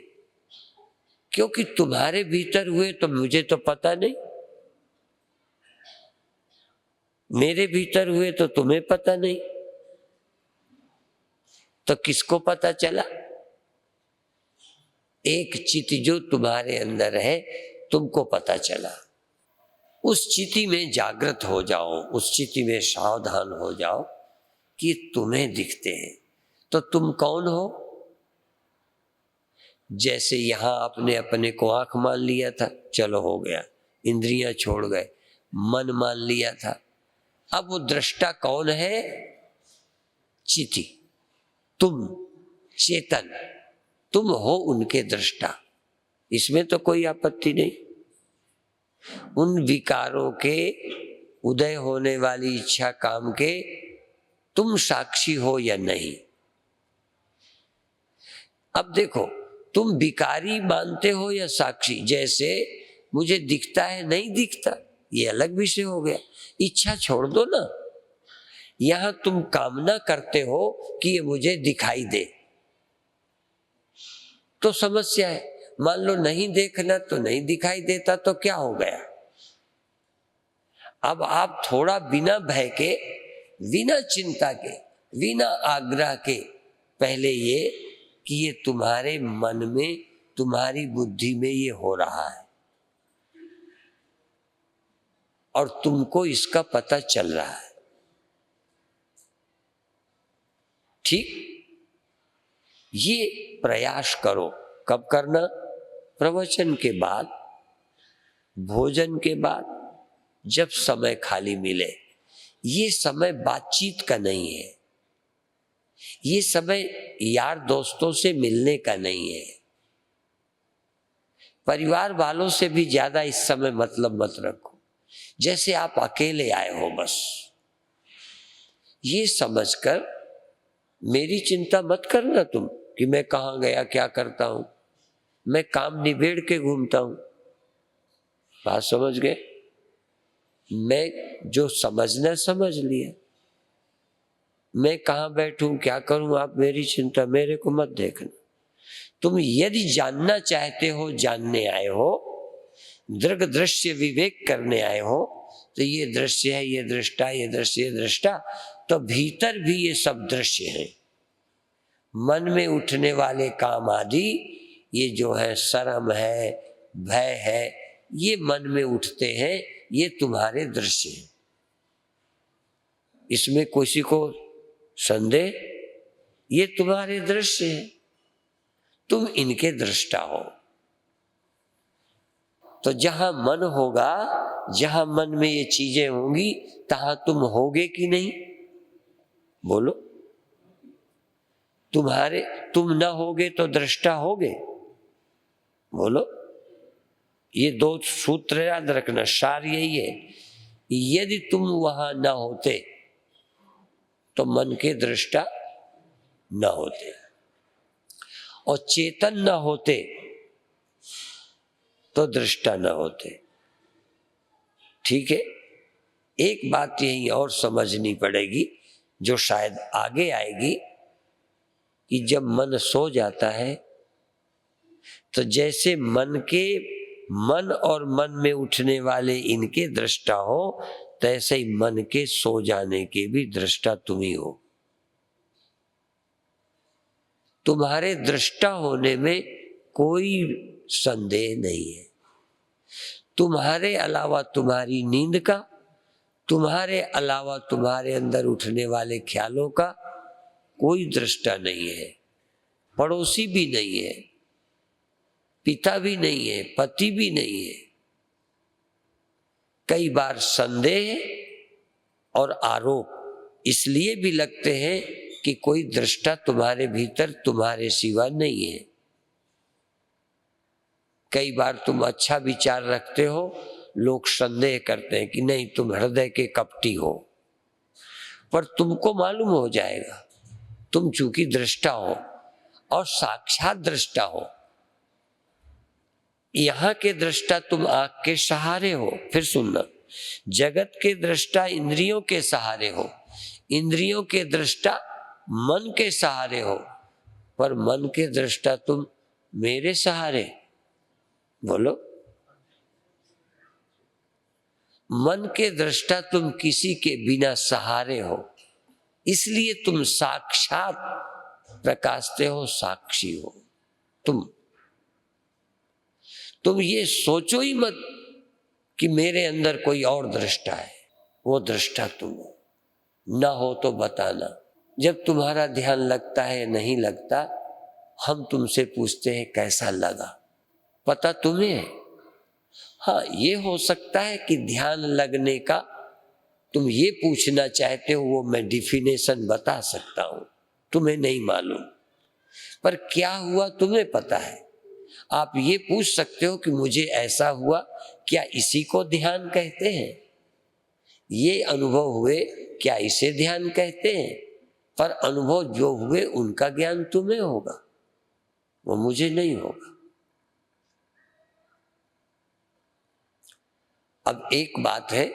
क्योंकि तुम्हारे भीतर हुए तो मुझे तो पता नहीं, मेरे भीतर हुए तो तुम्हें पता नहीं, तो किसको पता चला? एक चित्त जो तुम्हारे अंदर है, तुमको पता चला। उस चिति में जागृत हो जाओ, उस चिति में सावधान हो जाओ कि तुम्हें दिखते हैं। तो तुम कौन हो? जैसे यहां आपने अपने को आंख मान लिया था, चलो हो गया, इंद्रियां छोड़ गए, मन मान लिया था। अब वो दृष्टा कौन है? चिति, तुम चेतन, तुम हो उनके दृष्टा। इसमें तो कोई आपत्ति नहीं। उन विकारों के उदय होने वाली इच्छा काम के तुम साक्षी हो या नहीं। अब देखो, तुम विकारी मानते हो या साक्षी? जैसे मुझे दिखता है नहीं दिखता, ये अलग विषय हो गया, इच्छा छोड़ दो ना। यहां तुम कामना करते हो कि ये मुझे दिखाई दे, तो समस्या है। मान लो नहीं देखना तो नहीं दिखाई देता, तो क्या हो गया? अब आप थोड़ा बिना भय के, बिना चिंता के, बिना आग्रह के, पहले ये कि ये तुम्हारे मन में, तुम्हारी बुद्धि में ये हो रहा है और तुमको इसका पता चल रहा है, ठीक? ये प्रयास करो। कब करना? प्रवचन के बाद, भोजन के बाद, जब समय खाली मिले। ये समय बातचीत का नहीं है, ये समय यार दोस्तों से मिलने का नहीं है। परिवार वालों से भी ज्यादा इस समय मतलब मत रखो, जैसे आप अकेले आए हो बस। ये समझकर मेरी चिंता मत करना तुम कि मैं कहाँ गया, क्या करता हूं। मैं काम निबेड़ के घूमता हूं, बात समझ गए? मैं जो समझना समझ लिया। मैं कहाँ बैठूं, क्या करूं, आप मेरी चिंता, मेरे को मत देखना। तुम यदि जानना चाहते हो, जानने आए हो, दृग दृश्य विवेक करने आए हो, तो ये दृश्य है, ये दृष्टा, ये दृश्य, ये दृष्टा, तो भीतर भी ये सब दृश्य है। मन में उठने वाले काम आदि, ये जो है शर्म है, भय है, ये मन में उठते हैं, ये तुम्हारे दृश्य हैं। इसमें किसी को संदेह? ये तुम्हारे दृश्य हैं, तुम इनके दृष्टा हो। तो जहां मन होगा, जहां मन में ये चीजें होंगी, तहां तुम होगे कि नहीं? बोलो। तुम ना होगे तो दृष्टा होगे? बोलो। ये दो सूत्र याद रखना, सार यही है। यदि तुम वहां ना होते तो मन के दृष्टा न होते, और चेतन न होते तो दृष्टा न होते। ठीक है? एक बात यही और समझनी पड़ेगी, जो शायद आगे आएगी, कि जब मन सो जाता है तो जैसे मन और मन में उठने वाले इनके दृष्टा हो, तैसे ही मन के सो जाने के भी दृष्टा तुम ही हो। तुम्हारे दृष्टा होने में कोई संदेह नहीं है। तुम्हारे अलावा तुम्हारी नींद का, तुम्हारे अलावा तुम्हारे अंदर उठने वाले ख्यालों का कोई दृष्टा नहीं है। पड़ोसी भी नहीं है, पिता भी नहीं है, पति भी नहीं है। कई बार संदेह और आरोप इसलिए भी लगते हैं कि कोई दृष्टा तुम्हारे भीतर तुम्हारे सिवा नहीं है। कई बार तुम अच्छा विचार रखते हो, लोग संदेह करते हैं कि नहीं, तुम हृदय के कपटी हो। पर तुमको मालूम हो जाएगा, तुम चूंकि दृष्टा हो और साक्षात दृष्टा हो। यहां के दृष्टा तुम आंख के सहारे हो। फिर सुनना, जगत के दृष्टा इंद्रियों के सहारे हो, इंद्रियों के दृष्टा मन के सहारे हो, पर मन के दृष्टा तुम मेरे सहारे। बोलो। मन के दृष्टा तुम किसी के बिना सहारे हो, इसलिए तुम साक्षात प्रकाशते हो, साक्षी हो। तुम ये सोचो ही मत कि मेरे अंदर कोई और दृष्टा है। वो दृष्टा तुम हो। ना हो तो बताना। जब तुम्हारा ध्यान लगता है, नहीं लगता, हम तुमसे पूछते हैं कैसा लगा। पता तुम्हें है, हाँ, ये हो सकता है कि ध्यान लगने का तुम ये पूछना चाहते हो, वो मैं डिफिनेशन बता सकता हूं, तुम्हें नहीं मालूम, पर क्या हुआ तुम्हें पता है। आप ये पूछ सकते हो कि मुझे ऐसा हुआ, क्या इसी को ध्यान कहते हैं? ये अनुभव हुए, क्या इसे ध्यान कहते हैं? पर अनुभव जो हुए उनका ज्ञान तुम्हें होगा, वो मुझे नहीं होगा। अब एक बात है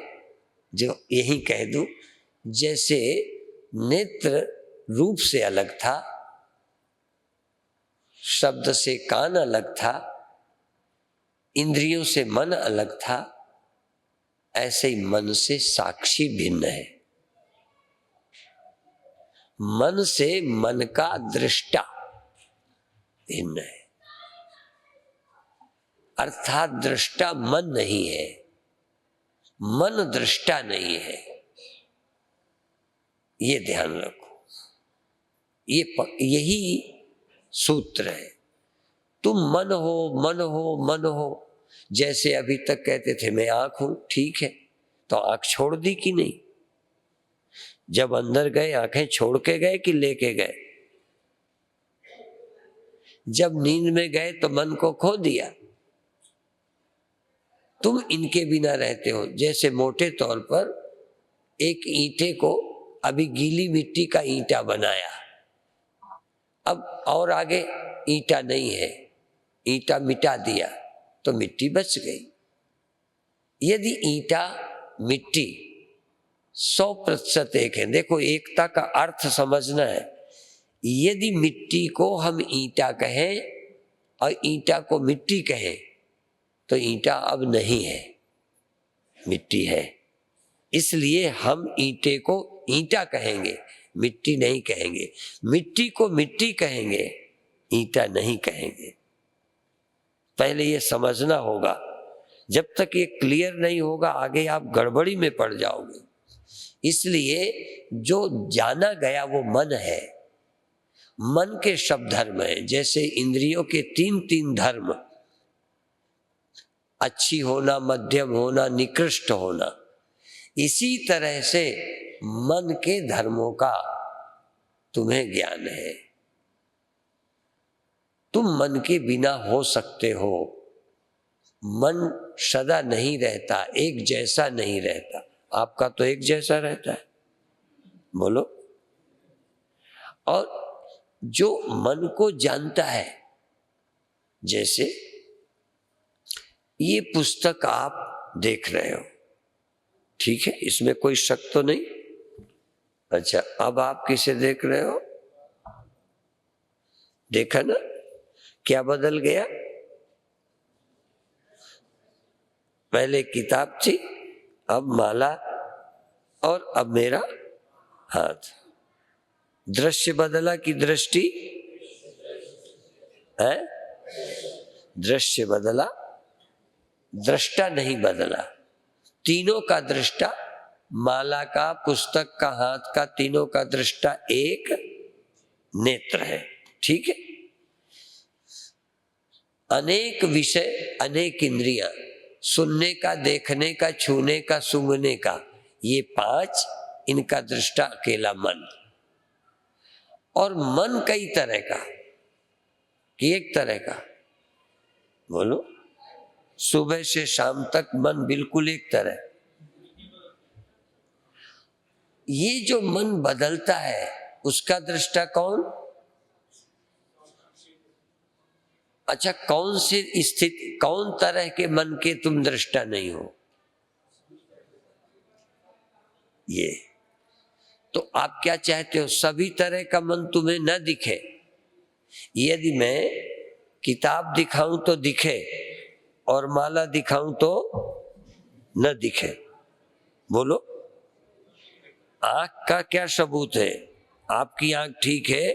जो यही कह दूं, जैसे नेत्र रूप से अलग था, शब्द से कान अलग था, इंद्रियों से मन अलग था, ऐसे ही मन से साक्षी भिन्न है। मन से मन का दृष्टा भिन्न है, अर्थात दृष्टा मन नहीं है, मन दृष्टा नहीं है। ये ध्यान रखो, यही सूत्र है। तुम मन हो, मन हो, मन हो, जैसे अभी तक कहते थे मैं आंख हूं, ठीक है, तो आंख छोड़ दी कि नहीं? जब अंदर गए आंखें छोड़ के गए कि लेके गए? जब नींद में गए तो मन को खो दिया। तुम इनके बिना रहते हो। जैसे मोटे तौर पर एक ईंटे को अभी गीली मिट्टी का ईंटा बनाया, अब और आगे ईंटा नहीं है, ईंटा मिटा दिया तो मिट्टी बच गई। यदि ईंटा मिट्टी 100% एक है, देखो एकता का अर्थ समझना है। यदि मिट्टी को हम ईंटा कहें और ईंटा को मिट्टी कहें तो ईंटा अब नहीं है, मिट्टी है। इसलिए हम ईंटे को ईंटा कहेंगे, मिट्टी नहीं कहेंगे। मिट्टी को मिट्टी कहेंगे, ईंटा नहीं कहेंगे। पहले ये समझना होगा। जब तक ये क्लियर नहीं होगा आगे आप गड़बड़ी में पड़ जाओगे। इसलिए जो जाना गया वो मन है। मन के शब्द धर्म है, जैसे इंद्रियों के 3 धर्म, अच्छी होना, मध्यम होना, निकृष्ट होना, इसी तरह से मन के धर्मों का तुम्हें ज्ञान है। तुम मन के बिना हो सकते हो। मन सदा नहीं रहता, एक जैसा नहीं रहता। आपका तो एक जैसा रहता है, बोलो। और जो मन को जानता है, जैसे ये पुस्तक आप देख रहे हो, ठीक है, इसमें कोई शक तो नहीं। अच्छा, अब आप किसे देख रहे हो? देखा ना, क्या बदल गया? पहले किताब थी, अब माला, और अब मेरा हाथ। दृश्य बदला कि दृष्टि है? दृश्य बदला, दृष्टा नहीं बदला। तीनों का दृष्टा, माला का, पुस्तक का, हाथ का, तीनों का दृष्टा एक नेत्र है, ठीक है। अनेक विषय, अनेक इंद्रियां, सुनने का, देखने का, छूने का, सूंघने का, ये 5, इनका दृष्टा अकेला मन। और मन कई तरह का कि एक तरह का? बोलो। सुबह से शाम तक मन बिल्कुल एक तरह। ये जो मन बदलता है उसका दृष्टा कौन? अच्छा, कौन सी स्थिति, कौन तरह के मन के तुम दृष्टा नहीं हो? ये तो आप क्या चाहते हो? सभी तरह का मन तुम्हें न दिखे। यदि मैं किताब दिखाऊं तो दिखे और माला दिखाऊं तो न दिखे, बोलो। आंख का क्या सबूत है? आपकी आंख ठीक है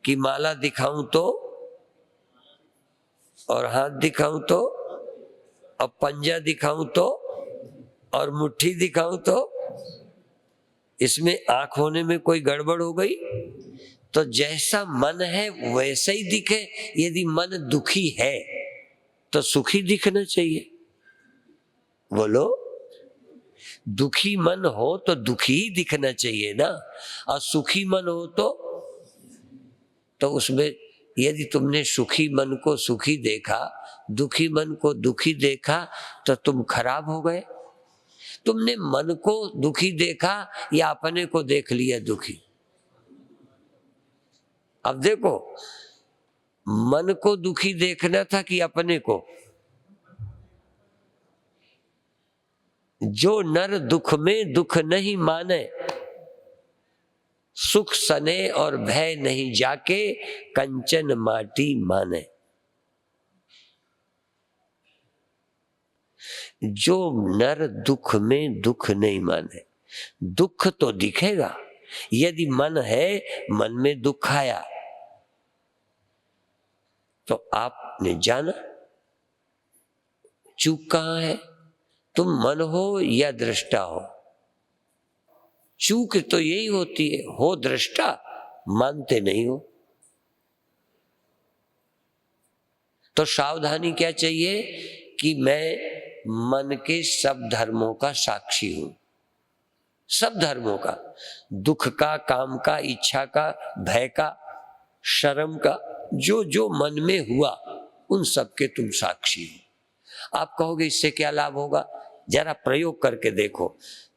कि माला दिखाऊं तो, और हाथ दिखाऊं तो, और पंजा दिखाऊं तो, और मुट्ठी दिखाऊं तो? इसमें आंख होने में कोई गड़बड़ हो गई? तो जैसा मन है वैसा ही दिखे। यदि मन दुखी है तो सुखी दिखना चाहिए। बोलो, दुखी मन हो तो दुखी ही दिखना चाहिए ना, और सुखी मन हो तो उसमें यदि तुमने सुखी मन को सुखी देखा, दुखी मन को दुखी देखा, तो तुम खराब हो गए। तुमने मन को दुखी देखा या अपने को देख लिया दुखी? अब देखो, मन को दुखी देखना था कि अपने को? जो नर दुख में दुख नहीं माने, सुख सने और भय नहीं जाके, कंचन माटी माने। जो नर दुख में दुख नहीं माने, दुख तो दिखेगा। यदि मन है, मन में दुख आया तो आपने जाना चूक कहां है, तुम मन हो या दृष्टा हो। चूक तो यही होती है, हो दृष्टा, मानते नहीं हो। तो सावधानी क्या चाहिए कि मैं मन के सब धर्मों का साक्षी हूं, सब धर्मों का, दुख का, काम का, इच्छा का, भय का, शर्म का, जो जो मन में हुआ उन सब के तुम साक्षी हो। आप कहोगे इससे क्या लाभ होगा? जरा प्रयोग करके देखो।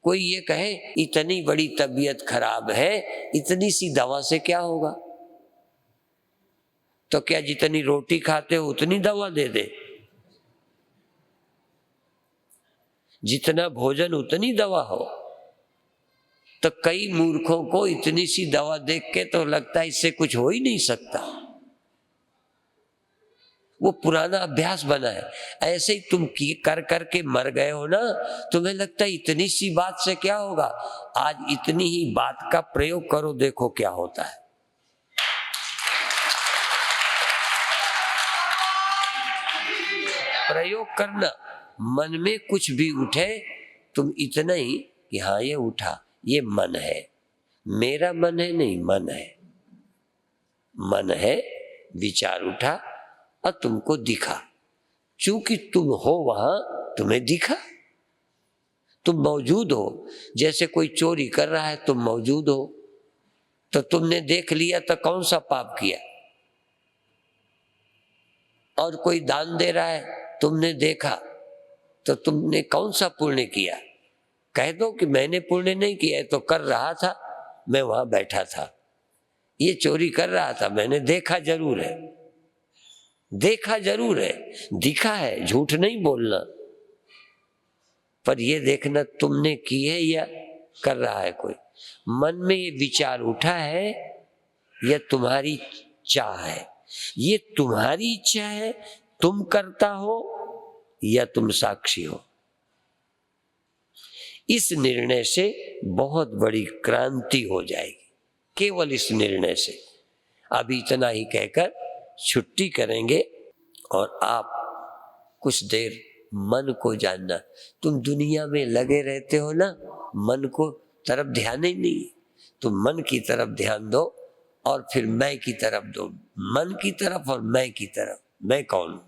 कोई ये कहे इतनी बड़ी तबीयत खराब है, इतनी सी दवा से क्या होगा? तो क्या जितनी रोटी खाते हो उतनी दवा दे दे? जितना भोजन उतनी दवा हो? तो कई मूर्खों को इतनी सी दवा देख के तो लगता है इससे कुछ हो ही नहीं सकता। वो पुराना अभ्यास बना है। ऐसे ही तुम कर करके मर गए हो ना, तुम्हें लगता है इतनी सी बात से क्या होगा। आज इतनी ही बात का प्रयोग करो, देखो क्या होता है। प्रयोग करना, मन में कुछ भी उठे, तुम इतना ही कि हाँ ये उठा, ये मन है, मेरा मन है नहीं, मन है, मन है, विचार उठा और तुमको दिखा। चूंकि तुम हो वहां, तुम्हें दिखा, तुम मौजूद हो। जैसे कोई चोरी कर रहा है, तुम मौजूद हो, तो तुमने देख लिया तो कौन सा पाप किया? और कोई दान दे रहा है, तुमने देखा तो तुमने कौन सा पुण्य किया? कह दो कि मैंने पुण्य नहीं किया, तो कर रहा था, मैं वहां बैठा था, ये चोरी कर रहा था, मैंने देखा जरूर है, देखा जरूर है, दिखा है, झूठ नहीं बोलना। पर ये देखना तुमने की है या कर रहा है कोई? मन में ये विचार उठा है या तुम्हारी चाह है? ये तुम्हारी इच्छा है, तुम करता हो या तुम साक्षी हो? इस निर्णय से बहुत बड़ी क्रांति हो जाएगी, केवल इस निर्णय से। अभी इतना ही कहकर छुट्टी करेंगे और आप कुछ देर मन को जानना। तुम दुनिया में लगे रहते हो ना, मन को तरफ ध्यान ही नहीं, तुम मन की तरफ ध्यान दो और फिर मैं की तरफ दो। मन की तरफ और मैं की तरफ। मैं कौन हूं?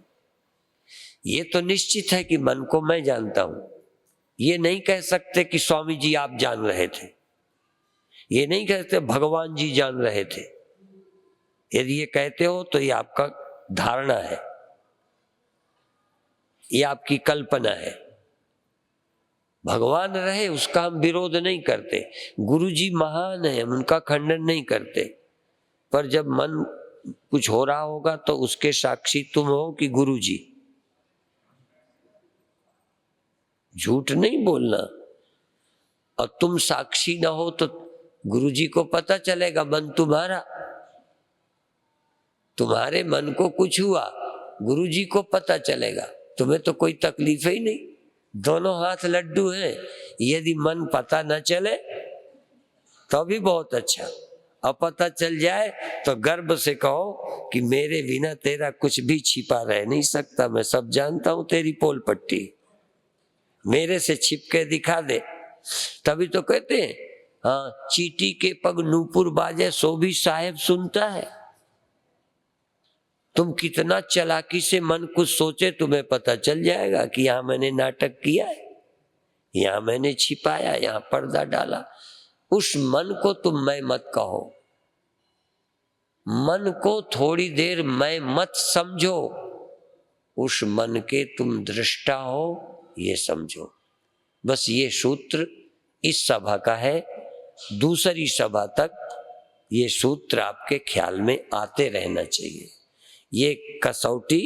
ये तो निश्चित है कि मन को मैं जानता हूं। ये नहीं कह सकते कि स्वामी जी आप जान रहे थे, ये नहीं कहते भगवान जी जान रहे थे। यदि ये कहते हो तो ये आपका धारणा है, ये आपकी कल्पना है। भगवान रहे उसका हम विरोध नहीं करते, गुरु जी महान है, हम उनका खंडन नहीं करते। पर जब मन कुछ हो रहा होगा तो उसके साक्षी तुम हो कि गुरु जी। झूठ नहीं बोलना। और तुम साक्षी ना हो तो गुरु जी को पता चलेगा मन तुम्हारा, तुम्हारे मन को कुछ हुआ गुरु जी को पता चलेगा, तुम्हें तो कोई तकलीफ ही नहीं। दोनों हाथ लड्डू हैं। यदि मन पता न चले तो भी बहुत अच्छा, और पता चल जाए तो गर्व से कहो कि मेरे बिना तेरा कुछ भी छिपा रह नहीं सकता, मैं सब जानता हूं तेरी पोल पट्टी, मेरे से छिपके दिखा दे। तभी तो कहते हैं हाँ, चींटी के पग नूपुर बाजे सो भी साहेब सुनता है। तुम कितना चालाकी से मन कुछ सोचे, तुम्हें पता चल जाएगा कि यहां मैंने नाटक किया है। यहाँ मैंने छिपाया, यहाँ पर्दा डाला। उस मन को तुम मैं मत कहो, मन को थोड़ी देर मैं मत समझो, उस मन के तुम दृष्टा हो ये समझो। बस ये सूत्र इस सभा का है, दूसरी सभा तक ये सूत्र आपके ख्याल में आते रहना चाहिए। ये कसौटी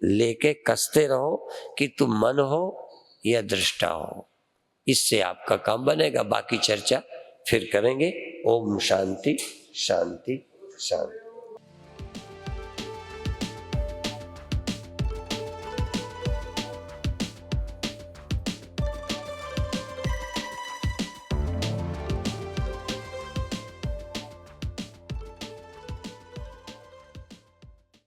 लेके कसते रहो कि तुम मन हो या दृष्टा हो, इससे आपका काम बनेगा। बाकी चर्चा फिर करेंगे। ओम शांति शांति शांति।